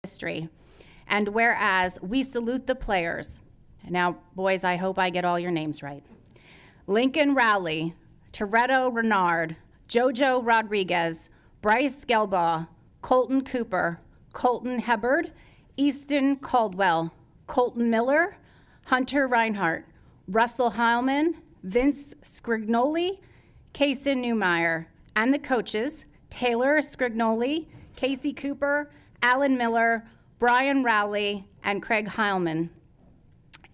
history. And whereas we salute the players, now, boys, I hope I get all your names right. Lincoln Rowley, Toretto Renard, Jojo Rodriguez, Bryce Gelbaugh, Colton Cooper, Colton Hebard, Easton Caldwell, Colton Miller, Hunter Reinhardt, Russell Heilman, Vince Scrignoli, Kaysen Newmeyer, and the coaches, Taylor Scrignoli, Casey Cooper, Alan Miller, Brian Rowley, and Craig Heilman.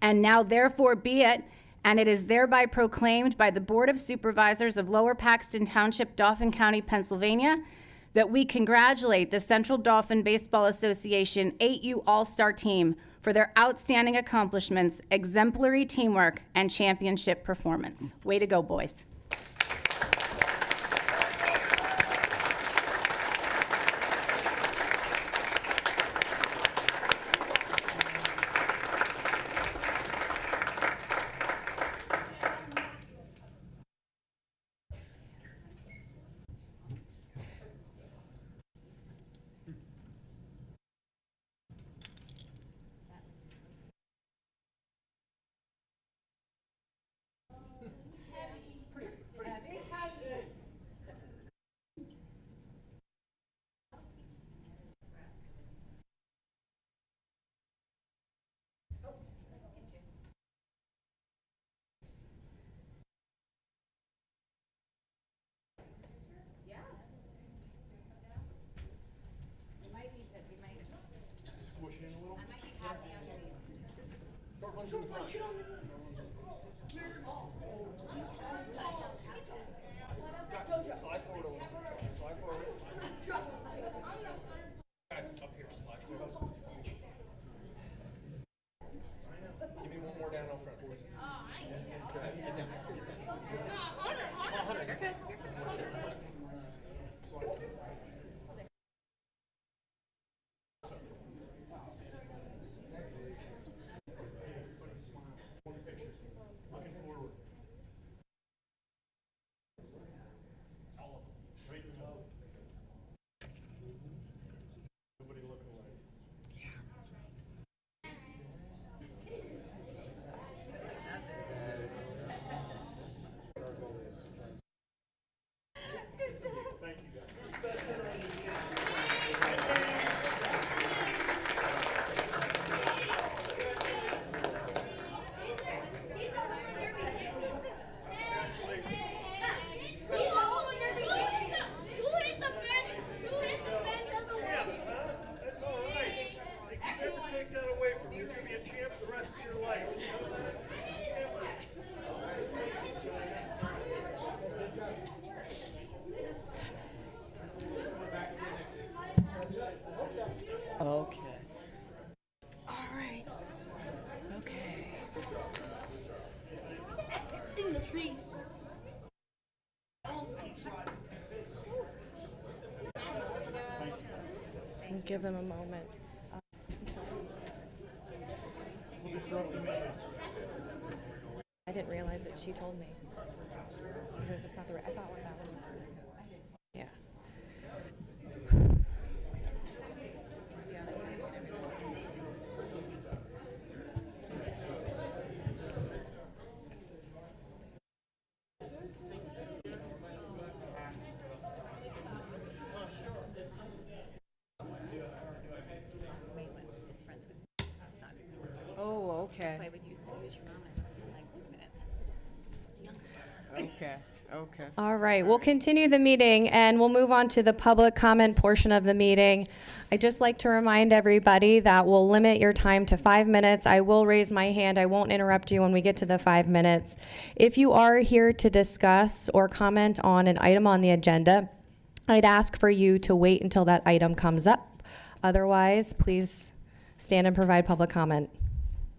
And now therefore be it, and it is thereby proclaimed by the Board of Supervisors of Lower Paxton Township, Dauphin County, Pennsylvania, that we congratulate the Central Dauphin Baseball Association 8U All-Star Team for their outstanding accomplishments, exemplary teamwork, and championship performance. Way to go, boys. Okay. All right. Okay. In the trees. Give them a moment. I didn't realize that she told me. Because it's not the right. I thought that one was her. Yeah. Is friends with son. Oh, okay. That's why when you say who's your mom, I'm like, wait a minute. Okay. Okay. All right, we'll continue the meeting and we'll move on to the public comment portion of the meeting. I'd just like to remind everybody that we'll limit your time to 5 minutes. I will raise my hand. I won't interrupt you when we get to the 5 minutes. If you are here to discuss or comment on an item on the agenda, I'd ask for you to wait until that item comes up. Otherwise, please stand and provide public comment.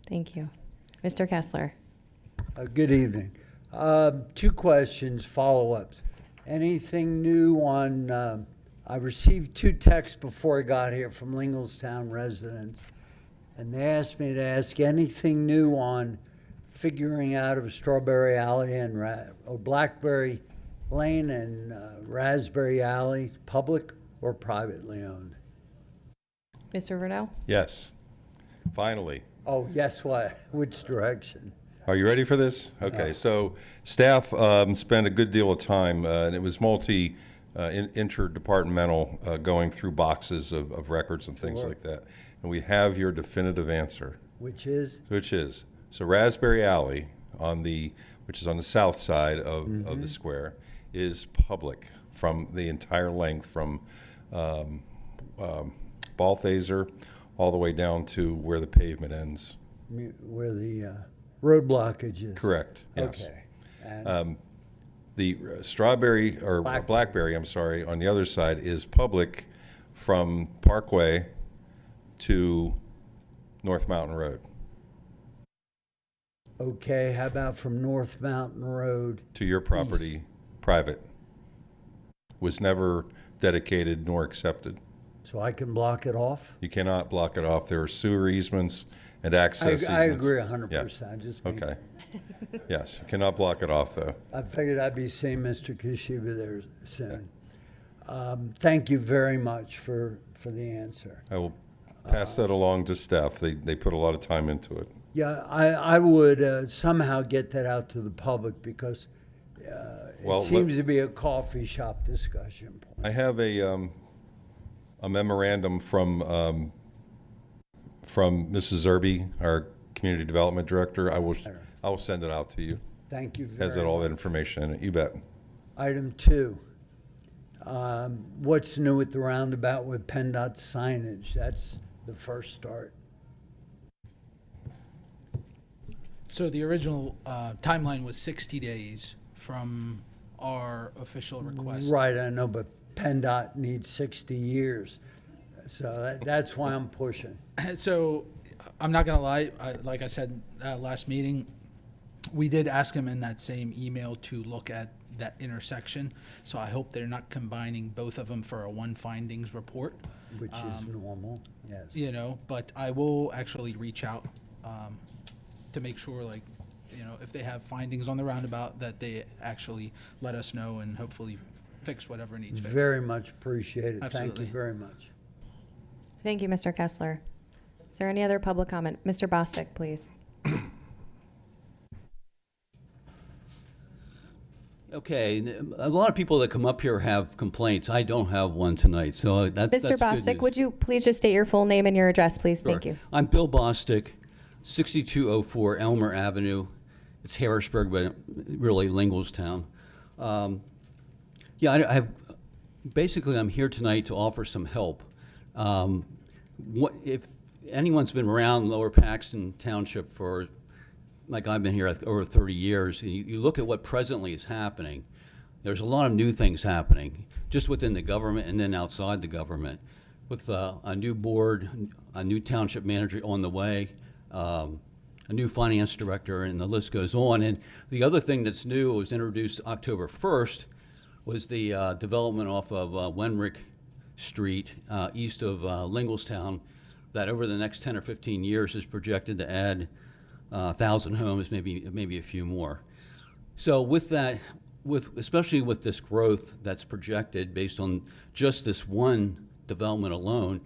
Thank you. Mr. Kessler. Good evening. 2 questions, follow-ups. Anything new on, I received 2 texts before I got here from Linglestown residents, and they asked me to ask anything new on figuring out of Strawberry Alley and Blackberry Lane and Raspberry Alley, public or privately owned? Mr. Vernell? Yes. Finally. Oh, yes, what? Which direction? Are you ready for this? Okay, so staff spent a good deal of time, and it was interdepartmental, going through boxes of records and things Sure. like that. And we have your definitive answer, Which is? so Raspberry Alley which is on the south side of the square, is public from the entire length from Balthaser all the way down to where the pavement ends. Where the road blockage is? Correct, yes. Okay. And The strawberry, or blackberry, I'm sorry, on the other side is public from Parkway to North Mountain Road, okay, how about from North Mountain Road? to your property, private. Was never dedicated nor accepted. So I can block it off? You cannot block it off. There are sewer easements and access easements. I agree 100%. Just me. Okay. Yes, you cannot block it off, though. I figured I'd be seeing Mr. Kishiba there soon. Thank you very much for the answer. I will pass that along to staff. They put a lot of time into it. Yeah, I would somehow get that out to the public because Well, it seems to be a coffee shop discussion point. I have a memorandum from Mrs. Zerby, our community development director. I will send it out to you. Thank you very Has much. it all that information in it? You bet. Item 2, what's new with the roundabout with PennDOT signage? That's the first start. So the original timeline was 60 days from our official request. Right, I know, but PennDOT needs 60 years. So that's why I'm pushing. So I'm not going to lie, like I said last meeting, we did ask him in that same email to look at that intersection. So I hope they're not combining both of them for a one findings report. Which is normal, yes. You know, but I will actually reach out to make sure, like, you know, if they have findings on the roundabout, that they actually let us know and hopefully fix whatever needs fixed. Very much appreciated. Thank Absolutely. you very much. Thank you, Mr. Kessler. Is there any other public comment? Mr. Bostic, please. Okay, a lot of people that come up here have complaints. I don't have one tonight, so that's Mr. good Bostic, news. would you please just state your full name and your address, please? Thank Sure. you. I'm Bill Bostic, 6204 Elmer Avenue. It's Harrisburg, but really Linglestown. Yeah, I have, basically I'm here tonight to offer some help. If anyone's been around Lower Paxton Township for, like I've been here over 30 years, and you look at what presently is happening, there's a lot of new things happening, just within the government and then outside the government, with a new board, a new township manager on the way, a new finance director, and the list goes on. And the other thing that's new, was introduced October 1st, was the development off of Wenrick Street, east of Linglestown, that over the next 10 or 15 years is projected to add 1,000 homes, maybe a few more. So with that, especially with this growth that's projected based on just this one development alone,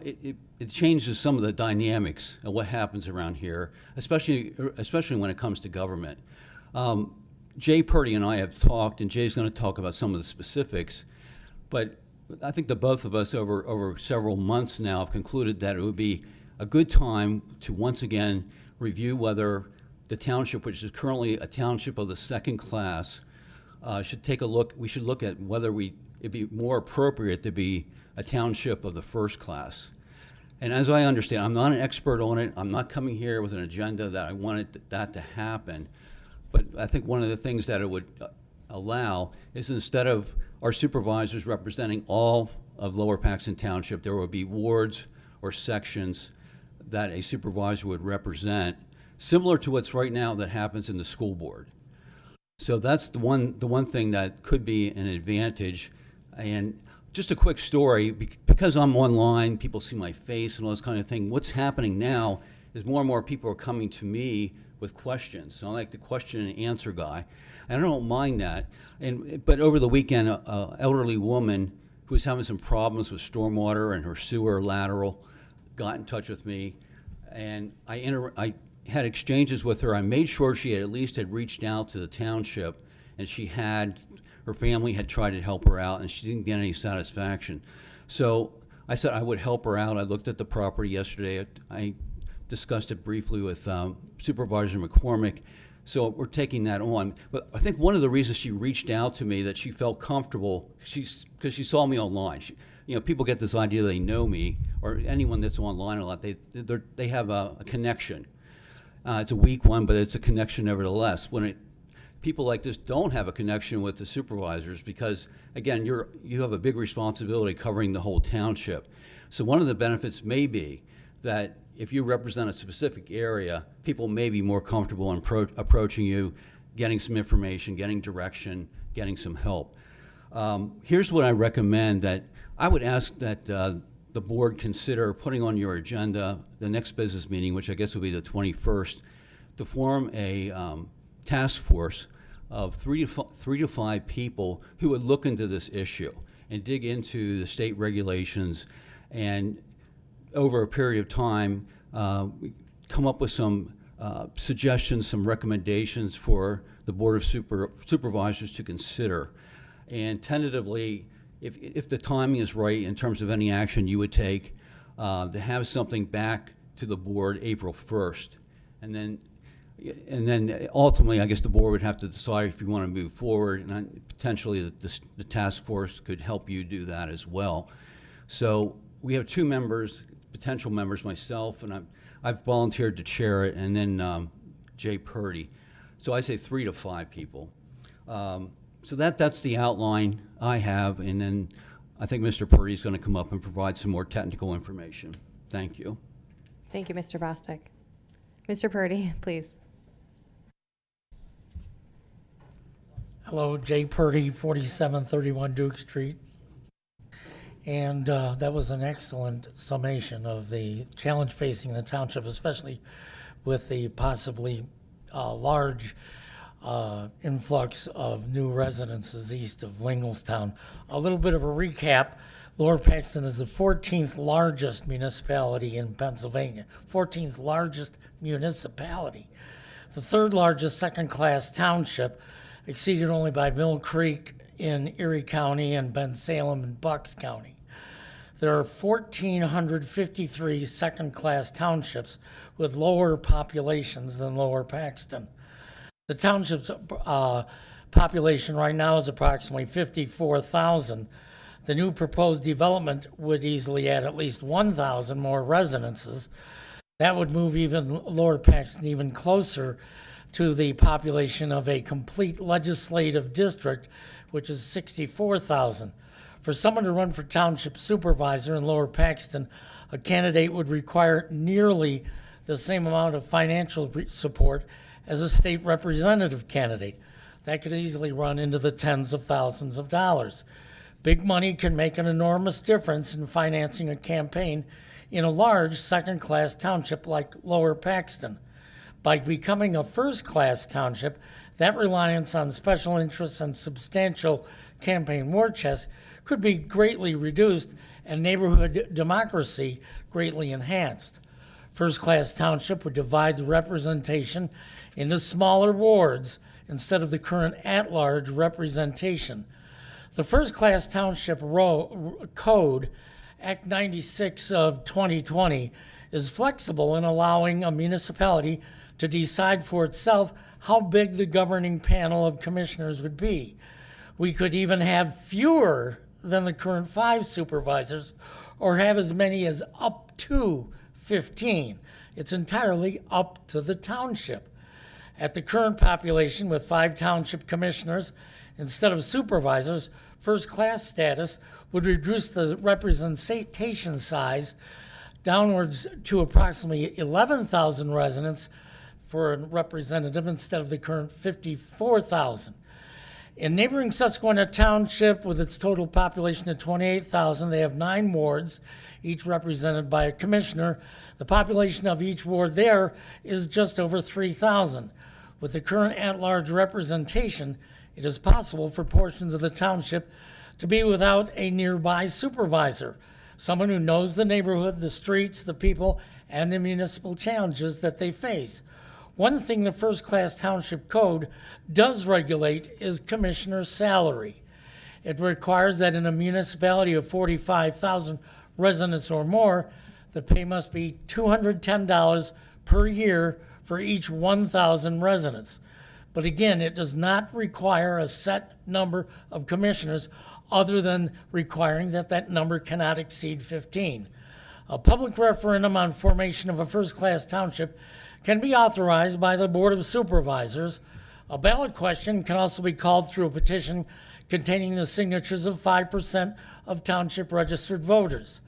it changes some of the dynamics of what happens around here, especially when it comes to government. Jay Purdy and I have talked, and Jay's going to talk about some of the specifics, but I think that both of us over several months now have concluded that it would be a good time to once again review whether the township, which is currently a township of the second class, should take a look. We should look at whether it'd be more appropriate to be a township of the first class. And as I understand, I'm not an expert on it. I'm not coming here with an agenda that I wanted that to happen. But I think one of the things that it would allow is, instead of our supervisors representing all of Lower Paxton Township, there would be wards or sections that a supervisor would represent, similar to what's right now that happens in the school board. So that's the one thing that could be an advantage. And just a quick story, because I'm online, people see my face and all this kind of thing. What's happening now is more and more people are coming to me with questions. So I'm like the question and answer guy, and I don't mind that. But over the weekend, an elderly woman who was having some problems with stormwater and her sewer lateral, got in touch with me, and I had exchanges with her. I made sure she at least had reached out to the township, and her family had tried to help her out, and she didn't get any satisfaction. So I said I would help her out. I looked at the property yesterday. I discussed it briefly with Supervisor McCormick. So we're taking that on. But I think one of the reasons she reached out to me, that she felt comfortable, because she saw me online. People get this idea they know me, or anyone that's online a lot, they have a connection. It's a weak one, but it's a connection nevertheless. People like this don't have a connection with the supervisors because, again, you have a big responsibility covering the whole township. So one of the benefits may be that if you represent a specific area, people may be more comfortable in approaching you, getting some information, getting direction, getting some help. Here's what I recommend: that I would ask that the board consider putting on your agenda the next business meeting, which I guess will be the 21st, to form a task force of three to five people who would look into this issue and dig into the state regulations, and over a period of time come up with some suggestions, some recommendations for the Board of Supervisors to consider. And tentatively, if the timing is right in terms of any action you would take, to have something back to the board April 1st. And then ultimately, I guess the board would have to decide if you want to move forward, and potentially the task force could help you do that as well. So we have two members, potential members, myself, and I've volunteered to chair it, and then Jay Purdy. So I say 3 to 5 people. So that's the outline I have, and then I think Mr. Purdy is going to come up and provide some more technical information. Thank you. Thank you, Mr. Bostic. Mr. Purdy, please. Hello, Jay Purdy, 4731 Duke Street. And that was an excellent summation of the challenge facing the township, especially with the possibly large influx of new residences east of Linglestown. A little bit of a recap. Lower Paxton is the 14th largest municipality in Pennsylvania, 14th largest municipality. The third largest second-class township, exceeded only by Mill Creek in Erie County and Bensalem in Bucks County. There are 1,453 second-class townships with lower populations than Lower Paxton. The township's population right now is approximately 54,000. The new proposed development would easily add at least 1,000 more residences. That would move even Lower Paxton even closer to the population of a complete legislative district, which is 64,000. For someone to run for township supervisor in Lower Paxton, a candidate would require nearly the same amount of financial support as a state representative candidate. That could easily run into the tens of thousands of dollars. Big money can make an enormous difference in financing a campaign in a large second-class township like Lower Paxton. By becoming a first-class township, that reliance on special interests and substantial campaign war chests could be greatly reduced and neighborhood democracy greatly enhanced. First-class township would divide the representation into smaller wards instead of the current at-large representation. The first-class township code, Act 96 of 2020, is flexible in allowing a municipality to decide for itself how big the governing panel of commissioners would be. We could even have fewer than the current 5 supervisors, or have as many as up to 15. It's entirely up to the township. At the current population with 5 township commissioners instead of supervisors, first-class status would reduce the representation size downwards to approximately 11,000 residents for a representative instead of the current 54,000. In neighboring Susquehanna Township, with its total population of 28,000, they have 9 wards, each represented by a commissioner. The population of each ward there is just over 3,000. With the current at-large representation, it is possible for portions of the township to be without a nearby supervisor. someone who knows the neighborhood, the streets, the people, and the municipal challenges that they face. One thing the First Class Township Code does regulate is commissioner's salary. It requires that in a municipality of 45,000 residents or more, the pay must be $210 per year for each 1,000 residents. But again, it does not require a set number of commissioners other than requiring that that number cannot exceed 15. A public referendum on formation of a first-class township can be authorized by the Board of Supervisors. A ballot question can also be called through a petition containing the signatures of 5% of township registered voters.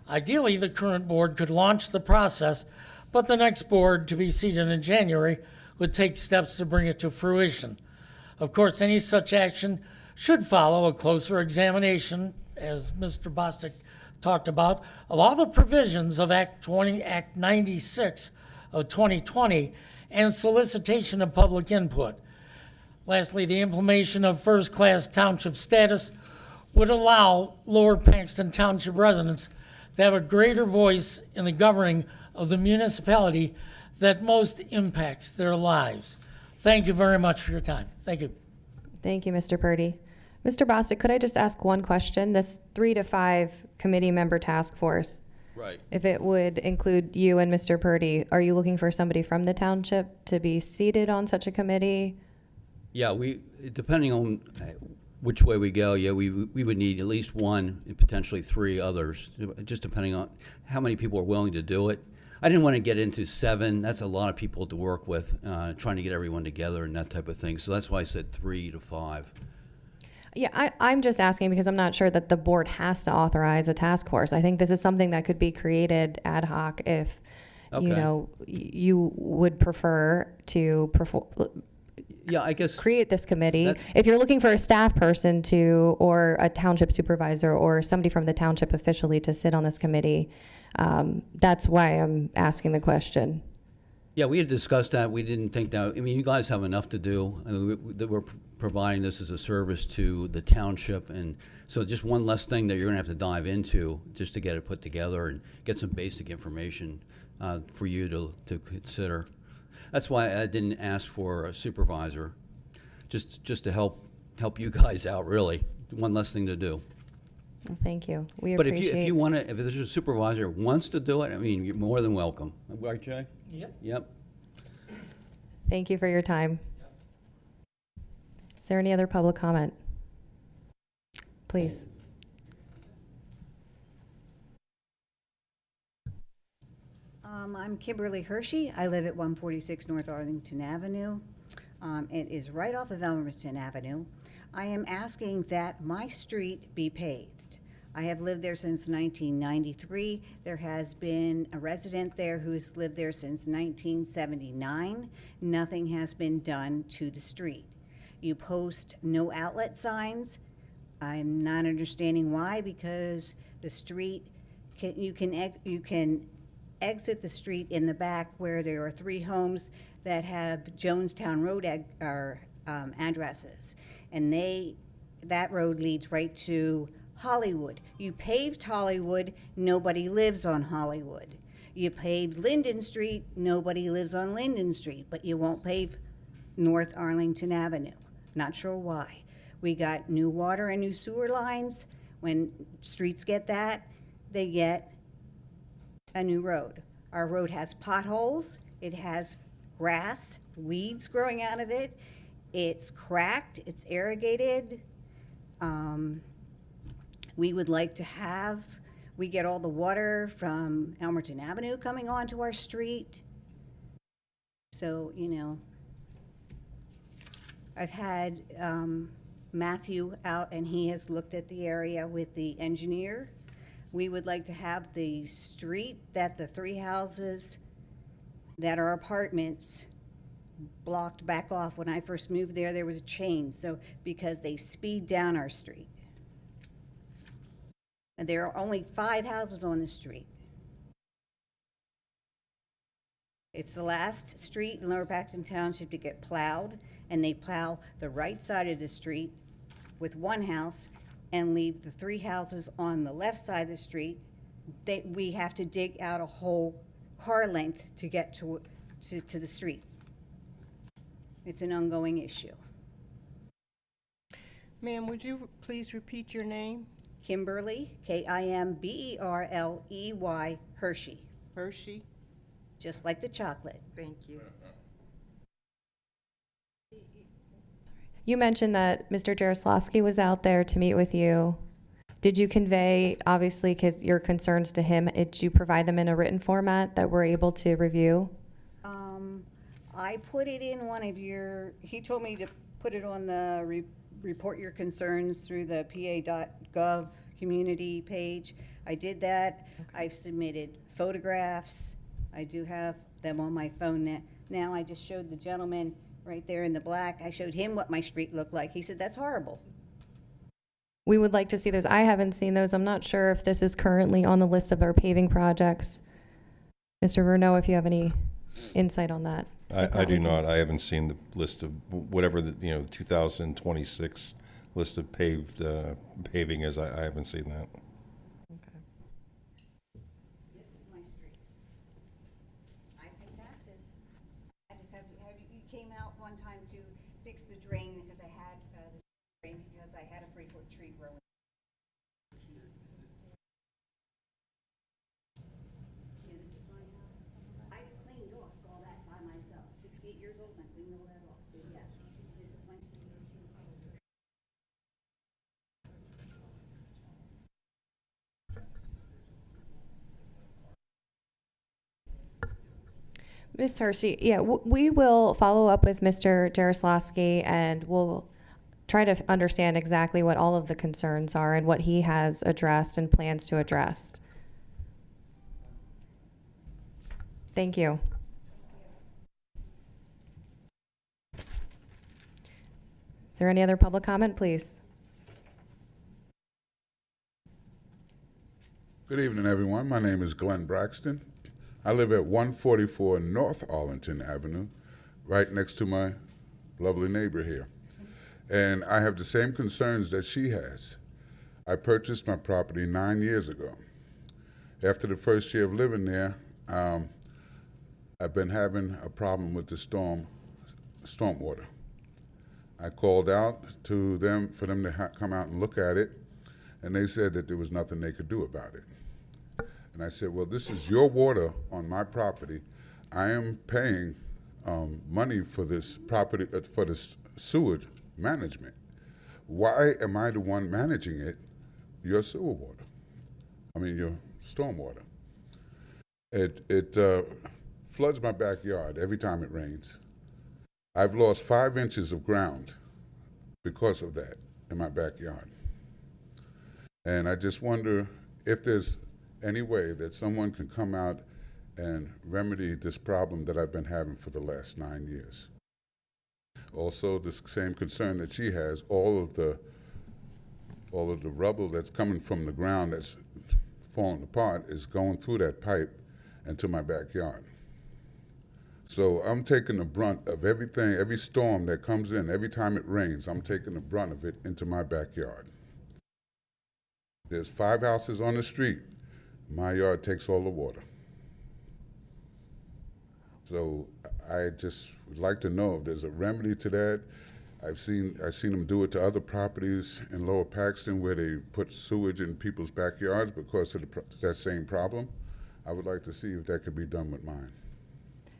Ideally, the current board could launch the process, but the next board, to be seated in January, would take steps to bring it to fruition. Of course, any such action should follow a closer examination, as Mr. Bostic talked about, of all the provisions of Act 96 of 2020 and solicitation of public input. Lastly, the implementation of first-class township status would allow Lower Paxton Township residents to have a greater voice in the governing of the municipality that most impacts their lives. Thank you very much for your time. Thank you. Thank you, Mr. Purdy. Mr. Bostic, could I just ask one question? This 3 to 5 committee member task force, Right. if it would include you and Mr. Purdy, are you looking for somebody from the township to be seated on such a committee? Yeah, depending on which way we go, yeah, we would need at least one and potentially 3 others, just depending on how many people are willing to do it. I didn't want to get into 7. That's a lot of people to work with, trying to get everyone together and that type of thing. So that's why I said 3 to 5. Yeah, I'm just asking because I'm not sure that the board has to authorize a task force. I think this is something that could be created ad hoc if, you Okay. know, you would prefer to Yeah, I guess. create this committee. That- If you're looking for a staff person to, or a township supervisor, or somebody from the township officially to sit on this committee, that's why I'm asking the question. Yeah, we had discussed that. We didn't think that, I mean, you guys have enough to do. I mean, we're providing this as a service to the township, and so just one less thing that you're gonna have to dive into just to get it put together and get some basic information for you to consider. That's why I didn't ask for a supervisor, just to help you guys out, really. One less thing to do. Well, thank you. We But appreciate. if you want to, if there's a supervisor who wants to do it, I mean, you're more than welcome. Right, Jay? Yep. Yep. Thank you for your time. Is there any other public comment? Please. I'm Kimberly Hershey. I live at 146 North Arlington Avenue. It is right off of Elmerton Avenue. I am asking that my street be paved. I have lived there since 1993. There has been a resident there who's lived there since 1979. Nothing has been done to the street. You post no outlet signs. I'm not understanding why, because the street, you can exit the street in the back where there are 3 homes that have Jonestown Road addresses, and that road leads right to Hollywood. You paved Hollywood, nobody lives on Hollywood. You paved Linden Street, nobody lives on Linden Street, but you won't pave North Arlington Avenue. Not sure why. We got new water and new sewer lines. When streets get that, they get a new road. Our road has potholes, it has grass, weeds growing out of it, it's cracked, it's irrigated. We would like to have, we get all the water from Elmerton Avenue coming onto our street. So, you know, I've had Matthew out and he has looked at the area with the engineer. We would like to have the street that the 3 houses that are apartments blocked back off. When I first moved there, there was a chain, so because they speed down our street. And there are only 5 houses on the street. It's the last street in Lower Paxton Township to get plowed, and they plow the right side of the street with 1 house and leave the 3 houses on the left side of the street we have to dig out a whole car length to get to the street. It's an ongoing issue. Ma'am, would you please repeat your name? Kimberly, Kimberley Hershey, Hershey? just like the chocolate. Thank you. You mentioned that Mr. Jaroslawski was out there to meet with you. Did you convey, obviously, your concerns to him? Did you provide them in a written format that we're able to review? I put it in one of he told me to put it on the report your concerns through the pa.gov community page. I did that. I've submitted photographs. I do have them on my phone now. I just showed the gentleman right there in the black. I showed him what my street looked like. He said, that's horrible. We would like to see those. I haven't seen those. I'm not sure if this is currently on the list of our paving projects. Mr. Renaud, if you have any insight on that. I do not. I haven't seen the list of whatever the 2026 list of paving is. I haven't seen that. This is my street. I pay taxes. You came out one time to fix the drain because I had a 3-foot tree growing. Yeah, this is my house. I cleaned off all that by myself. 68 years old and I cleaned all that off. But yes, this is my street. Ms. Hershey, yeah, we will follow up with Mr. Jaroslawski and we'll try to understand exactly what all of the concerns are and what he has addressed and plans to address. Thank you. Is there any other public comment, please? Good evening, everyone. My name is Glenn Braxton. I live at 144 North Arlington Avenue, right next to my lovely neighbor here. And I have the same concerns that she has. I purchased my property 9 years ago. After the first year of living there, I've been having a problem with the stormwater. I called out to them for them to come out and look at it, and they said that there was nothing they could do about it. And I said, well, this is your water on my property. I am paying money for this property, for this sewage management. Why am I the one managing it, your sewer water? I mean, your stormwater. It floods my backyard every time it rains. I've lost 5 inches of ground because of that in my backyard. And I just wonder if there's any way that someone can come out and remedy this problem that I've been having for the last 9 years. Also, the same concern that she has, all of the rubble that's coming from the ground that's falling apart is going through that pipe into my backyard. So I'm taking the brunt of everything, every storm that comes in, every time it rains, I'm taking the brunt of it into my backyard. There's 5 houses on the street. My yard takes all the water. So I just would like to know if there's a remedy to that. I've seen them do it to other properties in Lower Paxton where they put sewage in people's backyards because of that same problem. I would like to see if that could be done with mine.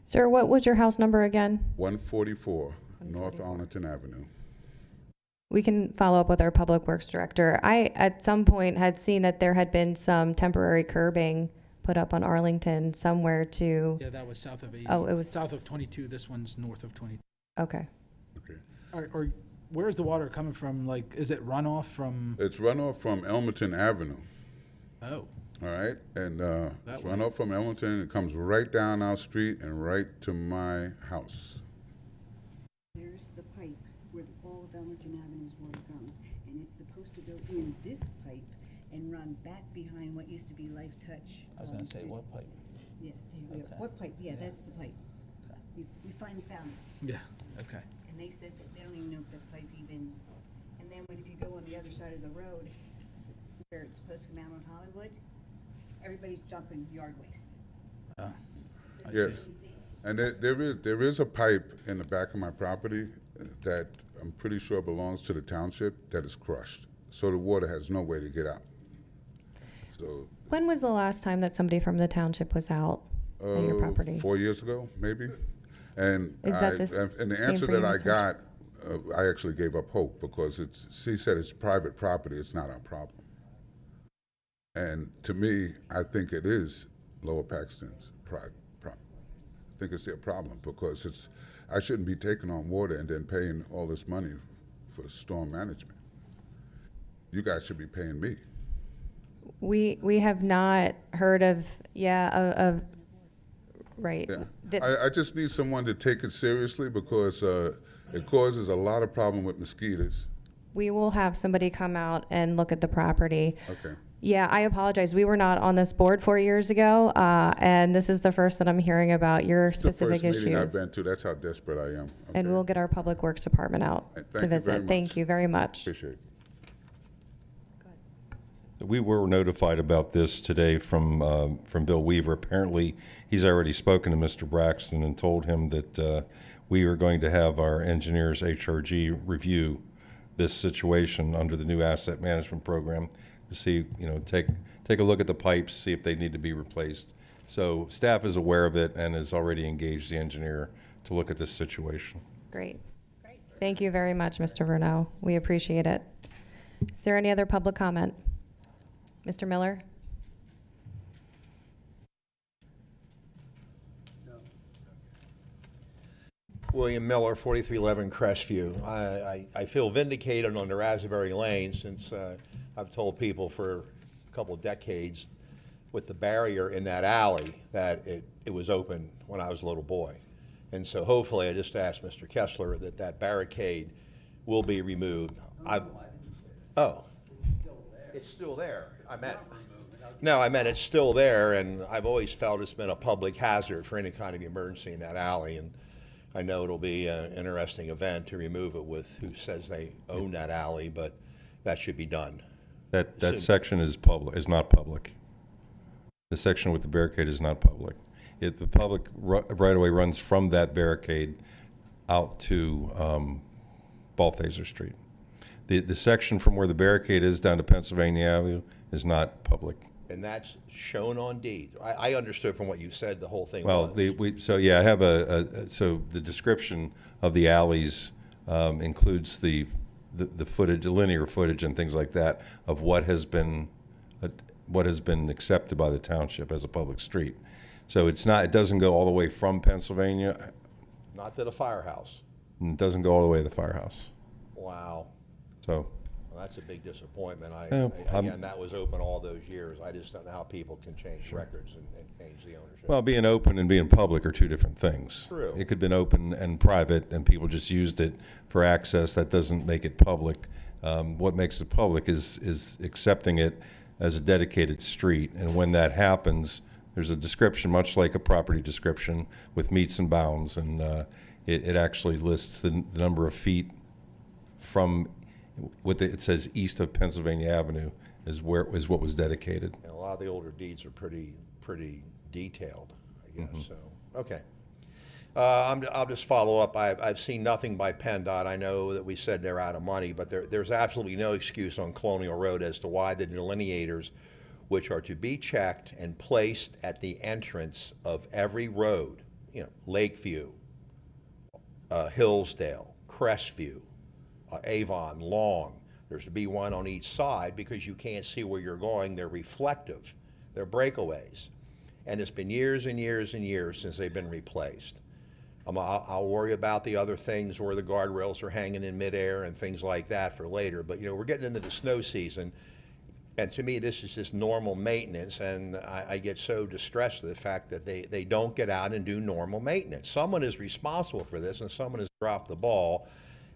Sir, what was your house number again? 144 North Arlington Avenue. We can follow up with our Public Works Director. I, at some point, had seen that there had been some temporary curbing put up on Arlington somewhere to... Yeah, that was south of 80. Oh, it was... South of 22. This one's north of 22. Okay. Okay. Or where's the water coming from? Like, is it runoff from... It's runoff from Elmerton Avenue. Oh. All right, and it's way. runoff from Elmerton. It comes right down our street and right to my house. There's the pipe where all of Elmerton Avenue's water comes, and it's supposed to go in this pipe and run back behind what used to be Life Touch. I was going to say, what pipe? Yeah, there we go. What pipe? Yeah, that's the pipe. We finally found it. Yeah, okay. And they said that they don't even know if the pipe even, and then if you go on the other side of the road, where it's supposed to come out on Hollywood, Everybody's dumping yard waste. Yes. And there is a pipe in the back of my property that I'm pretty sure belongs to the township that is crushed. So the water has no way to get out. So, When was the last time that somebody from the township was out at your property? 4 years ago, maybe. And Is that this and the same answer for you, that I Mr. got, I actually gave up hope because she said it's private property, it's not our problem. And to me, I think it is Lower Paxton's private problem. I think it's their problem because I shouldn't be taking on water and then paying all this money for storm management. You guys should be paying me. We have not heard of, right. Yeah. I just need someone to take it seriously because it causes a lot of problem with mosquitoes. We will have somebody come out and look at the property. Okay. Yeah, I apologize. We were not on this board 4 years ago, and this is the first that I'm hearing about your It's the specific first meeting I've issues. been to. That's how desperate I am. And Okay. we'll get our Public Works Department out Thank to you very visit. Thank much. you very much. Appreciate it. We were notified about this today from Bill Weaver. Apparently, he's already spoken to Mr. Braxton and told him that we are going to have our engineers HRG review this situation under the new asset management program to see, take a look at the pipes, see if they need to be replaced. So staff is aware of it and has already engaged the engineer to look at this situation. Great. Thank you very much, Mr. Vernell. We appreciate it. Is there any other public comment? Mr. Miller? William Miller, 4311 Crestview. I feel vindicated on the Raspberry Lane since I've told people for a couple of decades with the barrier in that alley that it was open when I was a little boy. And so hopefully I just asked Mr. Kessler that barricade will be removed. Oh. It's still there. I meant it's still there, and I've always felt it's been a public hazard for any kind of emergency in that alley, and I know it'll be an interesting event to remove it with who says they own that alley, but that should be done. That section is not public. The section with the barricade is not public. The public right-of-way runs from that barricade out to Balthaser Street. The section from where the barricade is down to Pennsylvania Avenue is not public. And that's shown on deed. I understood from what you said the whole thing Well, was. I have so the description of the alleys includes the footage, the linear footage and things like that of what has been accepted by the township as a public street. So it doesn't go all the way from Pennsylvania. Not to the firehouse. And it doesn't go all the way to the firehouse. Wow. So. Well, that's a big disappointment. Again, that was open all those years. I just don't know how people can change records and change the ownership. Well, being open and being public are two different things. True. It could have been open and private, and people just used it for access. That doesn't make it public. What makes it public is accepting it as a dedicated street. And when that happens, there's a description, much like a property description, with meets and bounds, and it actually lists the number of feet from it says east of Pennsylvania Avenue is what was dedicated. And a lot of the older deeds are pretty detailed, I guess. Mm-hmm. So okay, I'll just follow up. I've seen nothing by PennDOT. I know that we said they're out of money, but there's absolutely no excuse on Colonial Road as to why the delineators, which are to be checked and placed at the entrance of every road, Lakeview, Hillsdale, Crestview, Avon, Long. There's to be one on each side because you can't see where you're going. They're reflective. They're breakaways. And it's been years and years and years since they've been replaced. I'll worry about the other things where the guardrails are hanging in midair and things like that for later. But, we're getting into the snow season. And to me, this is just normal maintenance. And I get so distressed at the fact that they don't get out and do normal maintenance. Someone is responsible for this, and someone has dropped the ball.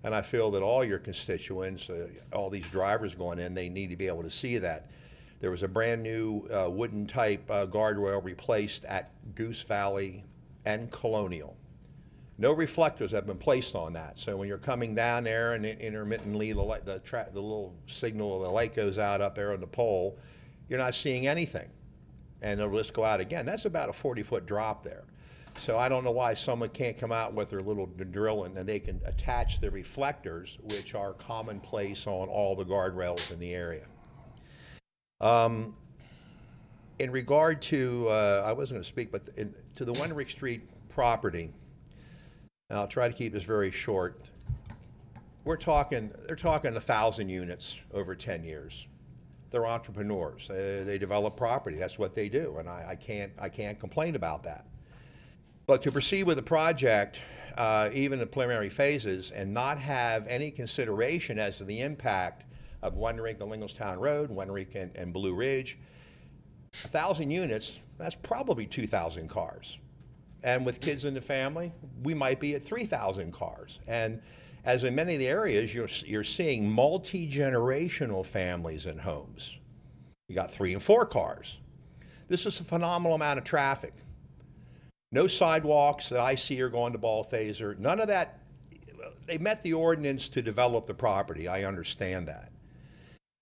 And I feel that all your constituents, all these drivers going in, they need to be able to see that. There was a brand new wooden type guardrail replaced at Goose Valley and Colonial. No reflectors have been placed on that. So when you're coming down there and intermittently the little signal of the light goes out up there on the pole, you're not seeing anything. and the list go out again. That's about a 40-foot drop there. So I don't know why someone can't come out with their little drill and they can attach the reflectors, which are commonplace on all the guardrails in the area. In regard to, I wasn't going to speak, but to the Wenrick Street property, and I'll try to keep this very short. They're talking 1,000 units over 10 years. They're entrepreneurs. They develop property. That's what they do, and I can't complain about that. But to proceed with the project, even in preliminary phases, and not have any consideration as to the impact of Wenrick and Linglestown Road, Wenrick and Blue Ridge, 1,000 units, that's probably 2,000 cars. And with kids in the family, we might be at 3,000 cars. And as in many of the areas, you're seeing multi-generational families in homes. You got 3 and 4 cars. This is a phenomenal amount of traffic. No sidewalks that I see are going to Balthaser. None of that. They met the ordinance to develop the property. I understand that.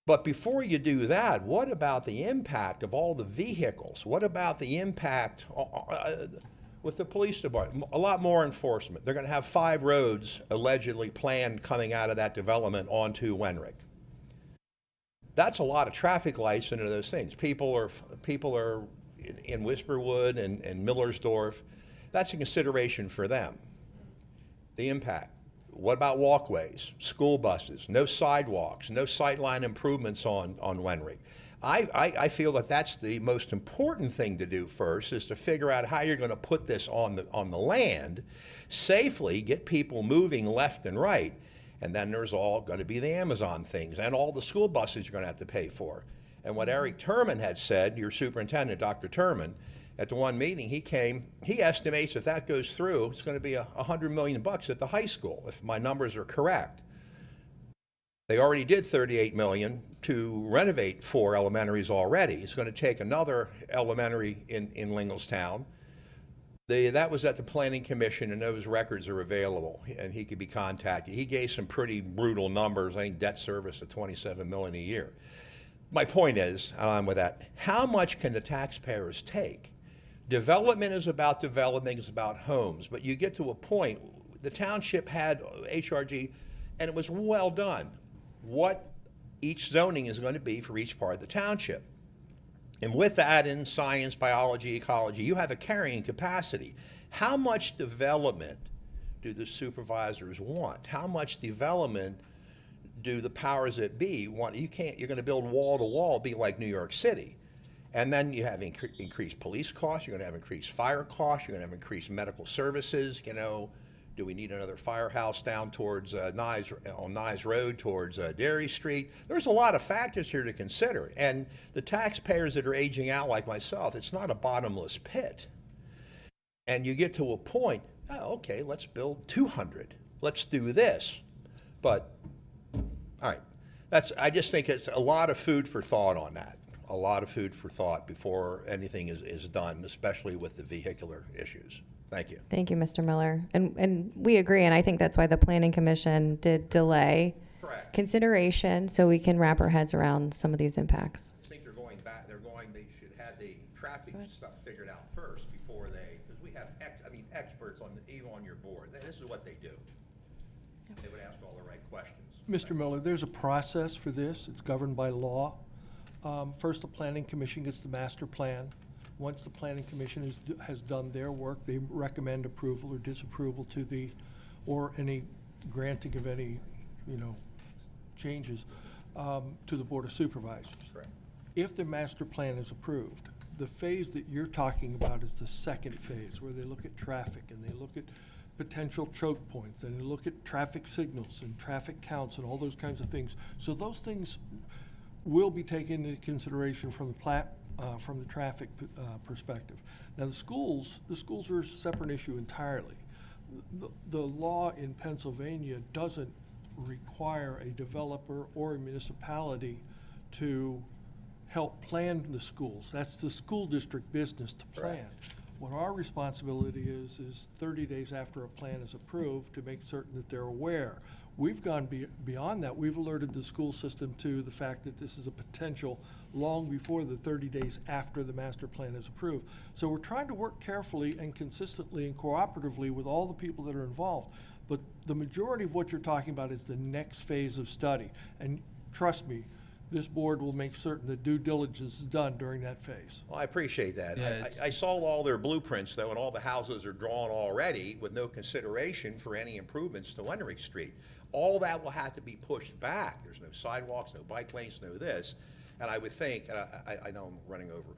But before you do that, what about the impact of all the vehicles? What about the impact with the police department? A lot more enforcement. They're going to have 5 roads allegedly planned coming out of that development onto Wenrick. That's a lot of traffic lights into those things. People are in Whisperwood and Millersdorf. That's a consideration for them. The impact. What about walkways, school buses, no sidewalks, no sightline improvements on Wenrick? I feel that that's the most important thing to do first, is to figure out how you're going to put this on the land safely, get people moving left and right, and then there's all going to be the Amazon things and all the school buses you're going to have to pay for. And what Eric Turman had said, your superintendent, Dr. Turman, at the one meeting, he estimates if that goes through, it's going to be $100 million at the high school, if my numbers are correct. They already did $38 million to renovate 4 elementaries already. It's going to take another elementary in Linglestown. That was at the Planning Commission, and those records are available, and he could be contacted. He gave some pretty brutal numbers. I think debt service of $27 million a year. My point is, and I'm with that, how much can the taxpayers take? Development is about developing, it's about homes, but you get to a point, the township had HRG, and it was well done, what each zoning is going to be for each part of the township. And with that, in science, biology, ecology, you have a carrying capacity. How much development do the supervisors want? How much development do the powers that be want? You're going to build wall to wall, be like New York City. And then you have increased police costs, you're going to have increased fire costs, you're going to have increased medical services. You know, do we need another firehouse down towards on Nye Road towards Dairy Street? There's a lot of factors here to consider. And the taxpayers that are aging out like myself, it's not a bottomless pit. And you get to a point, oh, okay, let's build 200. Let's do this. But, all right, I just think it's a lot of food for thought on that. A lot of food for thought before anything is done, especially with the vehicular issues. Thank you. Thank you, Mr. Miller. And we agree, and I think that's why the Planning Commission did delay consideration so we can wrap our heads around some of these impacts. I think they're going back. They should have the traffic stuff figured out first before because we have experts even on your board. This is what they do. They would ask all the right questions. Mr. Miller, there's a process for this. It's governed by law. First, the Planning Commission gets the master plan. Once the Planning Commission has done their work, they recommend approval or disapproval or any granting of any, changes to the Board of Supervisors. Correct. If the master plan is approved, the phase that you're talking about is the second phase, where they look at traffic and they look at potential choke points and they look at traffic signals and traffic counts and all those kinds of things. So those things will be taken into consideration from the traffic perspective. Now, the schools are a separate issue entirely. The law in Pennsylvania doesn't require a developer or a municipality to help plan the schools. That's the school district business to plan. Right. What our responsibility is 30 days after a plan is approved to make certain that they're aware. We've gone beyond that. We've alerted the school system to the fact that this is a potential long before the 30 days after the master plan is approved. So we're trying to work carefully and consistently and cooperatively with all the people that are involved. But the majority of what you're talking about is the next phase of study. And trust me, this board will make certain that due diligence is done during that phase. Well, I appreciate that. Yeah, I saw all their blueprints, though, and all the houses are drawn already with no consideration for any improvements to Hendrick Street. All that will have to be pushed back. There's no sidewalks, no bike lanes, no this. And I would think, and I know I'm running over,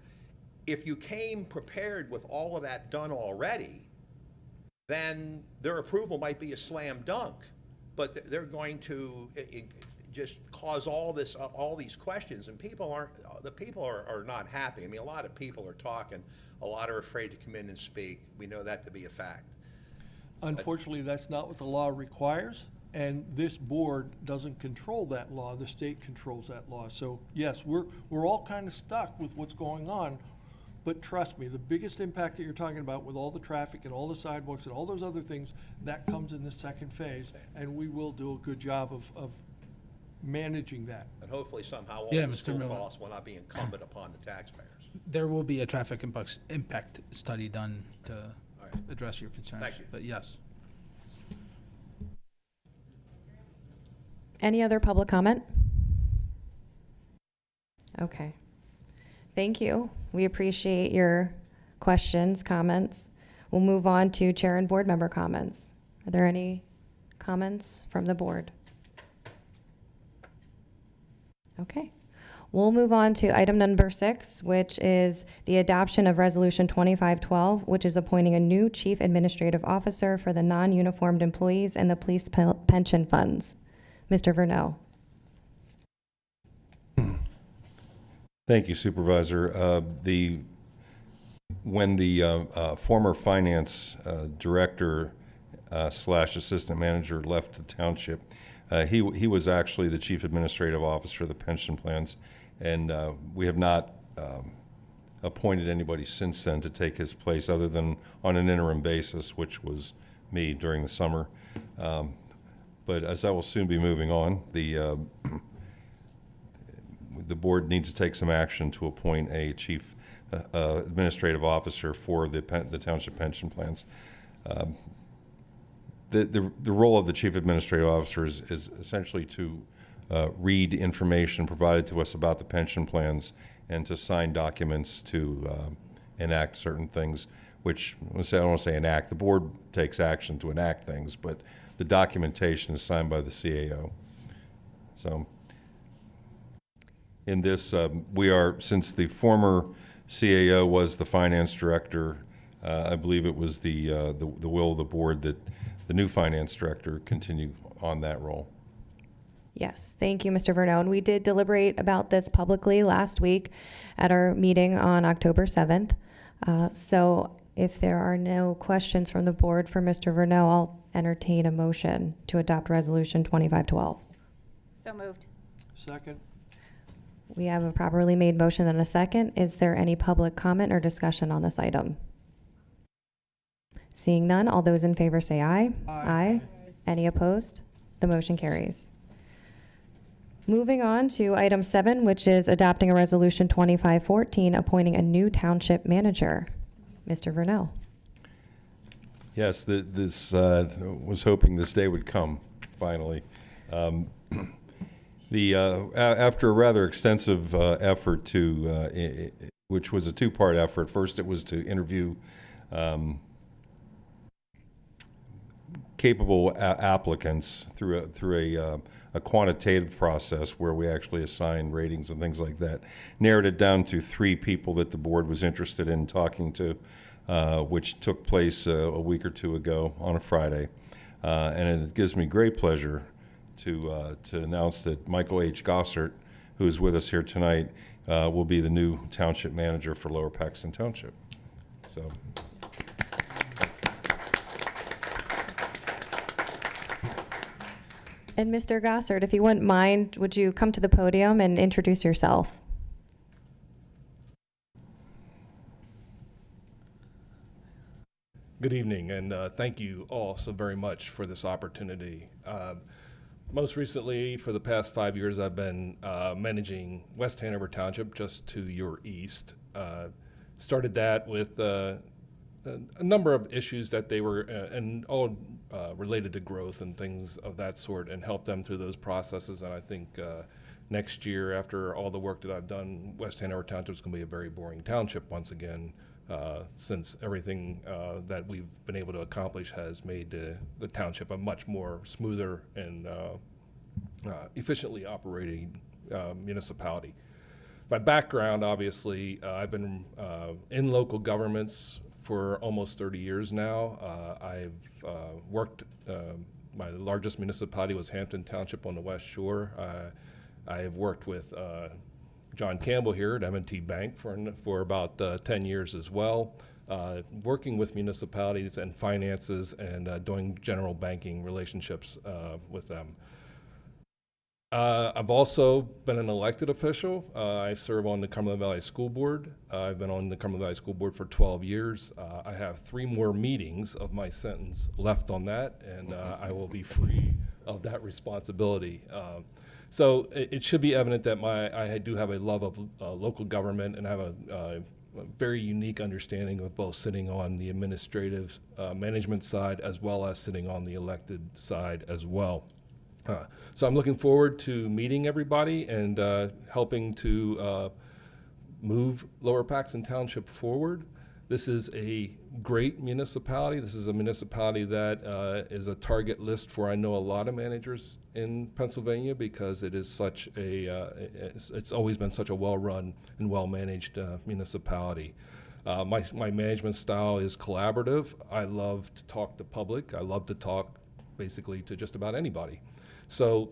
if you came prepared with all of that done already, then their approval might be a slam dunk. But they're going to just cause all these questions, and the people are not happy. I mean, a lot of people are talking, a lot are afraid to come in and speak. We know that to be a fact. Unfortunately, that's not what the law requires, and this board doesn't control that law. The state controls that law. So yes, we're all kind of stuck with what's going on, but trust me, the biggest impact that you're talking about with all the traffic and all the sidewalks and all those other things, that comes in the second phase, and we will do a good job of managing that. And hopefully somehow all Yeah, the Mr. school Miller. costs will not be incumbent upon the taxpayers. There will be a traffic impact study done to right. address your concerns. Thank you. But yes. Any other public comment? Okay. Thank you. We appreciate your questions, comments. We'll move on to chair and board member comments. Are there any comments from the board? Okay. We'll move on to item number 6, which is the adoption of Resolution 2512, which is appointing a new Chief Administrative Officer for the non-uniformed employees and the police pension funds. Mr. Verneux. Thank you, Supervisor. When the former finance director slash assistant manager left the township, he was actually the chief administrative officer of the pension plans, and we have not appointed anybody since then to take his place, other than on an interim basis, which was me during the summer. But as I will soon be moving on, the board needs to take some action to appoint a chief administrative officer for the township pension plans. The role of the chief administrative officer is essentially to read information provided to us about the pension plans and to sign documents to enact certain things, which I don't want to say enact. The board takes action to enact things, but the documentation is signed by the CAO. So in this, we are, since the former CAO was the finance director, I believe it was the will of the board that the new finance director continue on that role. Yes, thank you, Mr. Verneux. And we did deliberate about this publicly last week at our meeting on October 7th. So if there are no questions from the board for Mr. Verneux, I'll entertain a motion to adopt Resolution 2512. So moved. Second. We have a properly made motion and a second. Is there any public comment or discussion on this item? Seeing none, all those in favor say aye. Aye. Any opposed? The motion carries. Moving on to item 7, which is adopting a resolution 2514, appointing a new township manager. Mr. Verneux. Yes, this was hoping this day would come, finally. After a rather extensive effort which was a two-part effort. First, it was to interview capable applicants through a quantitative process where we actually assigned ratings and things like that. Narrowed it down to 3 people that the board was interested in talking to, which took place a week or 2 ago on a Friday. And it gives me great pleasure to announce that Michael H. Gossert, who is with us here tonight, will be the new township manager for Lower Paxton Township. So. And Mr. Gossert, if you wouldn't mind, would you come to the podium and introduce yourself? Good evening, and thank you all so very much for this opportunity. Most recently, for the past 5 years, I've been managing West Hanover Township, just to your east. Started that with a number of issues that they were, and all related to growth and things of that sort, and helped them through those processes. And I think next year, after all the work that I've done, West Hanover Township is going to be a very boring township once again, since everything that we've been able to accomplish has made the township a much more smoother and efficiently operating municipality. My background, obviously, I've been in local governments for almost 30 years now. I've worked, my largest municipality was Hampton Township on the West Shore. I have worked with John Campbell here at M&T Bank for about 10 years as well, working with municipalities and finances and doing general banking relationships with them. I've also been an elected official. I serve on the Cumberland Valley School Board. I've been on the Cumberland Valley School Board for 12 years. I have 3 more meetings of my sentence left on that, and I will be free of that responsibility. So it should be evident that I do have a love of local government, and I have a very unique understanding of both sitting on the administrative management side as well as sitting on the elected side as well. So I'm looking forward to meeting everybody and helping to move Lower Paxton Township forward. This is a great municipality. This is a municipality that is a target list for, I know, a lot of managers in Pennsylvania, because it is such a, it's always been such a well-run and well-managed municipality. My management style is collaborative. I love to talk to public. I love to talk basically to just about anybody. So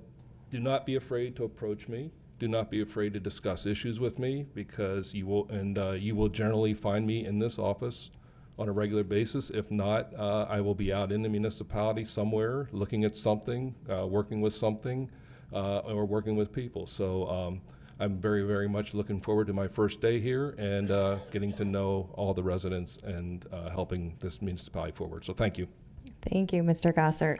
do not be afraid to approach me. Do not be afraid to discuss issues with me, because you will generally find me in this office on a regular basis. If not, I will be out in the municipality somewhere looking at something, working with something, or working with people. So I'm very, very much looking forward to my first day here and getting to know all the residents and helping this municipality forward. So thank you. Thank you, Mr. Gossert.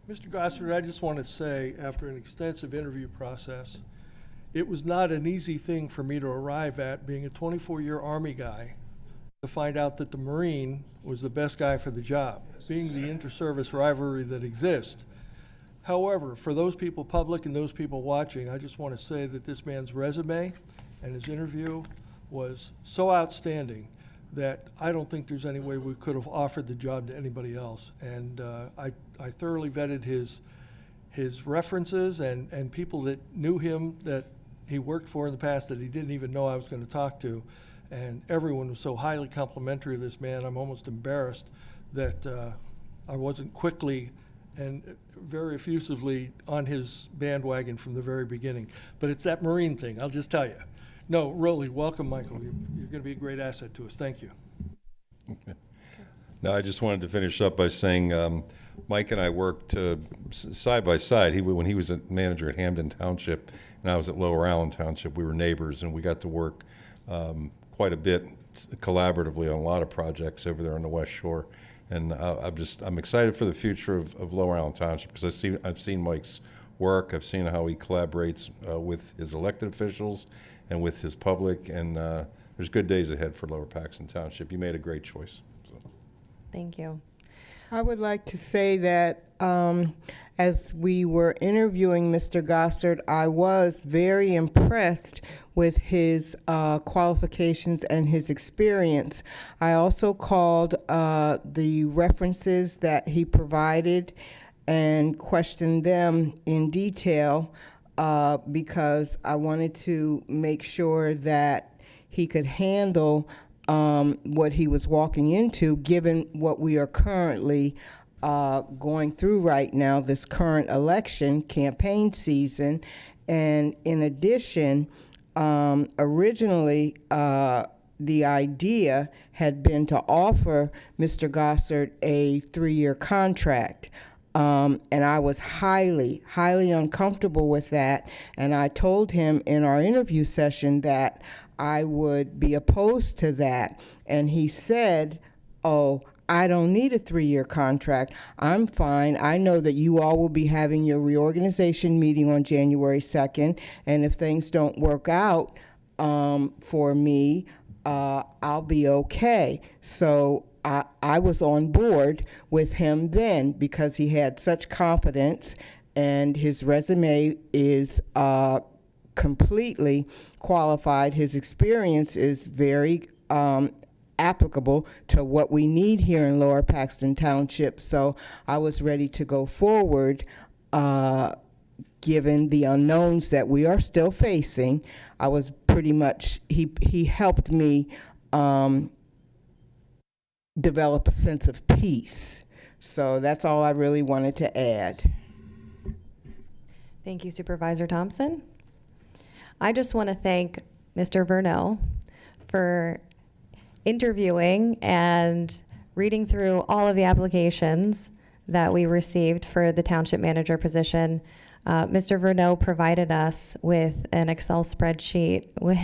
Mr. Gossard, I just want to say, after an extensive interview process, it was not an easy thing for me to arrive at, being a 24-year Army guy, to find out that the Marine was the best guy for the job, being the inter-service rivalry that exists. However, for those people public and those people watching, I just want to say that this man's resume and his interview was so outstanding that I don't think there's any way we could have offered the job to anybody else. And I thoroughly vetted his references and people that knew him, that he worked for in the past, that he didn't even know I was going to talk to. And everyone was so highly complimentary of this man, I'm almost embarrassed that I wasn't quickly and very effusively on his bandwagon from the very beginning. But it's that Marine thing, I'll just tell you. No, really, welcome, Michael. You're going to be a great asset to us. Thank you. No, I just wanted to finish up by saying Mike and I worked side by side. When he was a manager at Hampton Township and I was at Lower Allen Township, we were neighbors, and we got to work quite a bit collaboratively on a lot of projects over there on the West Shore. And I'm excited for the future of Lower Allen Township, because I've seen Mike's work. I've seen how he collaborates with his elected officials and with his public, and there's good days ahead for Lower Paxton Township. You made a great choice. So. Thank you. I would like to say that as we were interviewing Mr. Gossard, I was very impressed with his qualifications and his experience. I also called the references that he provided and questioned them in detail because I wanted to make sure that he could handle what he was walking into, given what we are currently going through right now, this current election campaign season. And in addition, originally, the idea had been to offer Mr. Gossard a 3-year contract. And I was highly, highly uncomfortable with that. And I told him in our interview session that I would be opposed to that. And he said, "Oh, I don't need a 3-year contract. I'm fine. I know that you all will be having your reorganization meeting on January 2nd, and if things don't work out for me, I'll be okay. So I was on board with him then because he had such confidence, and his resume is completely qualified. His experience is very applicable to what we need here in Lower Paxton Township. So I was ready to go forward, given the unknowns that we are still facing. I was pretty much, he helped me develop a sense of peace. So that's all I really wanted to add. Thank you, Supervisor Thompson. I just want to thank Mr. Vernot for interviewing and reading through all of the applications that we received for the township manager position. Mr. Vernot provided us with an Excel spreadsheet with,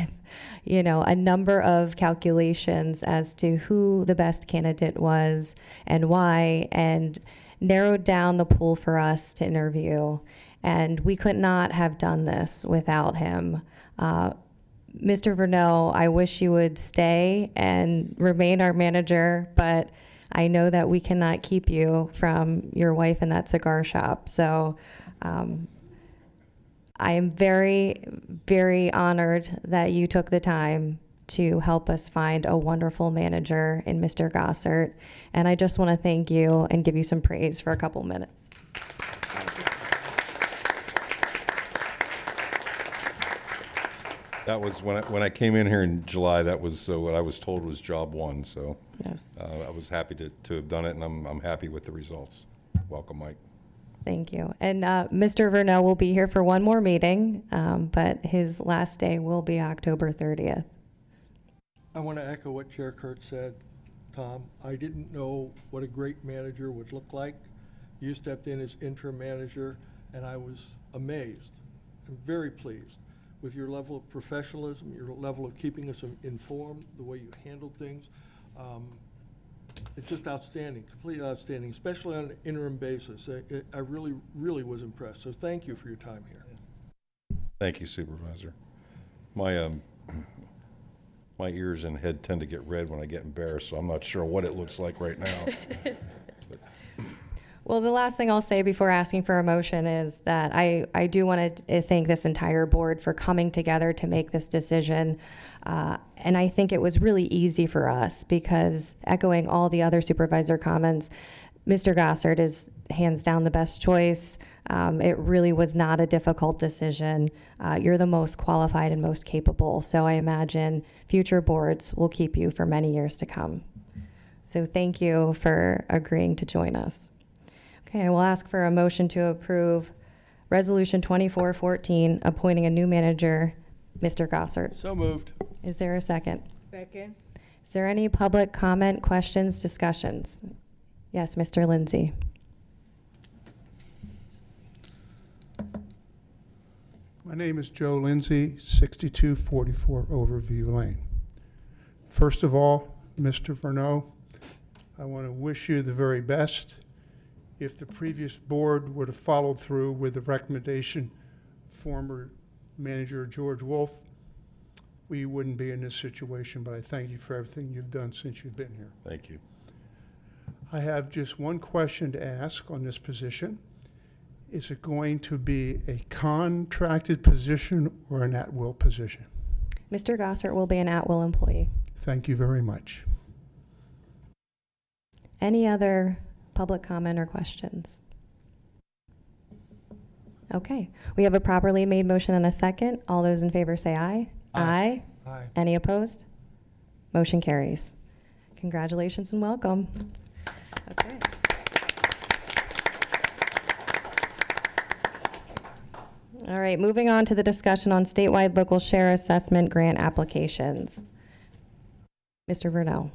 a number of calculations as to who the best candidate was and why, and narrowed down the pool for us to interview. And we could not have done this without him. Mr. Vernot, I wish you would stay and remain our manager, but I know that we cannot keep you from your wife in that cigar shop. So I am very, very honored that you took the time to help us find a wonderful manager in Mr. Gossert. And I just want to thank you and give you some praise for a couple minutes. That was when I came in here in July. That was what I was told was job one. So Yes. I was happy to have done it, and I'm happy with the results. Welcome, Mike. Thank you. And Mr. Vernot will be here for one more meeting, but his last day will be October 30th. I want to echo what Chair Kurt said, Tom. I didn't know what a great manager would look like. You stepped in as interim manager, and I was amazed and very pleased with your level of professionalism, your level of keeping us informed, the way you handled things. It's just outstanding, completely outstanding, especially on an interim basis. I really, really was impressed. So thank you for your time here. Thank you, Supervisor. My ears and head tend to get red when I get embarrassed, so I'm not sure what it looks like right now. Well, the last thing I'll say before asking for a motion is that I do want to thank this entire board for coming together to make this decision. And I think it was really easy for us because, echoing all the other supervisor comments, Mr. Gossert is hands down the best choice. It really was not a difficult decision. You're the most qualified and most capable. So I imagine future boards will keep you for many years to come. So thank you for agreeing to join us. Okay, I will ask for a motion to approve Resolution 2414, appointing a new manager, Mr. Gossert. So moved. Is there a second? Second. Is there any public comment, questions, discussions? Yes, Mr. Lindsay. My name is Joe Lindsay, 6244 Overview Lane. First of all, Mr. Vernot, I want to wish you the very best. If the previous board would have followed through with the recommendation of former manager George Wolf, we wouldn't be in this situation, but I thank you for everything you've done since you've been here. Thank you. I have just one question to ask on this position. Is it going to be a contracted position or an at-will position? Mr. Gossert will be an at-will employee. Thank you very much. Any other public comment or questions? Okay, we have a properly made motion and a second. All those in favor say aye. Aye. Aye. Any opposed? Motion carries. Congratulations and welcome. Okay. All right, moving on to the discussion on statewide local share assessment grant applications. Mr. Vernot.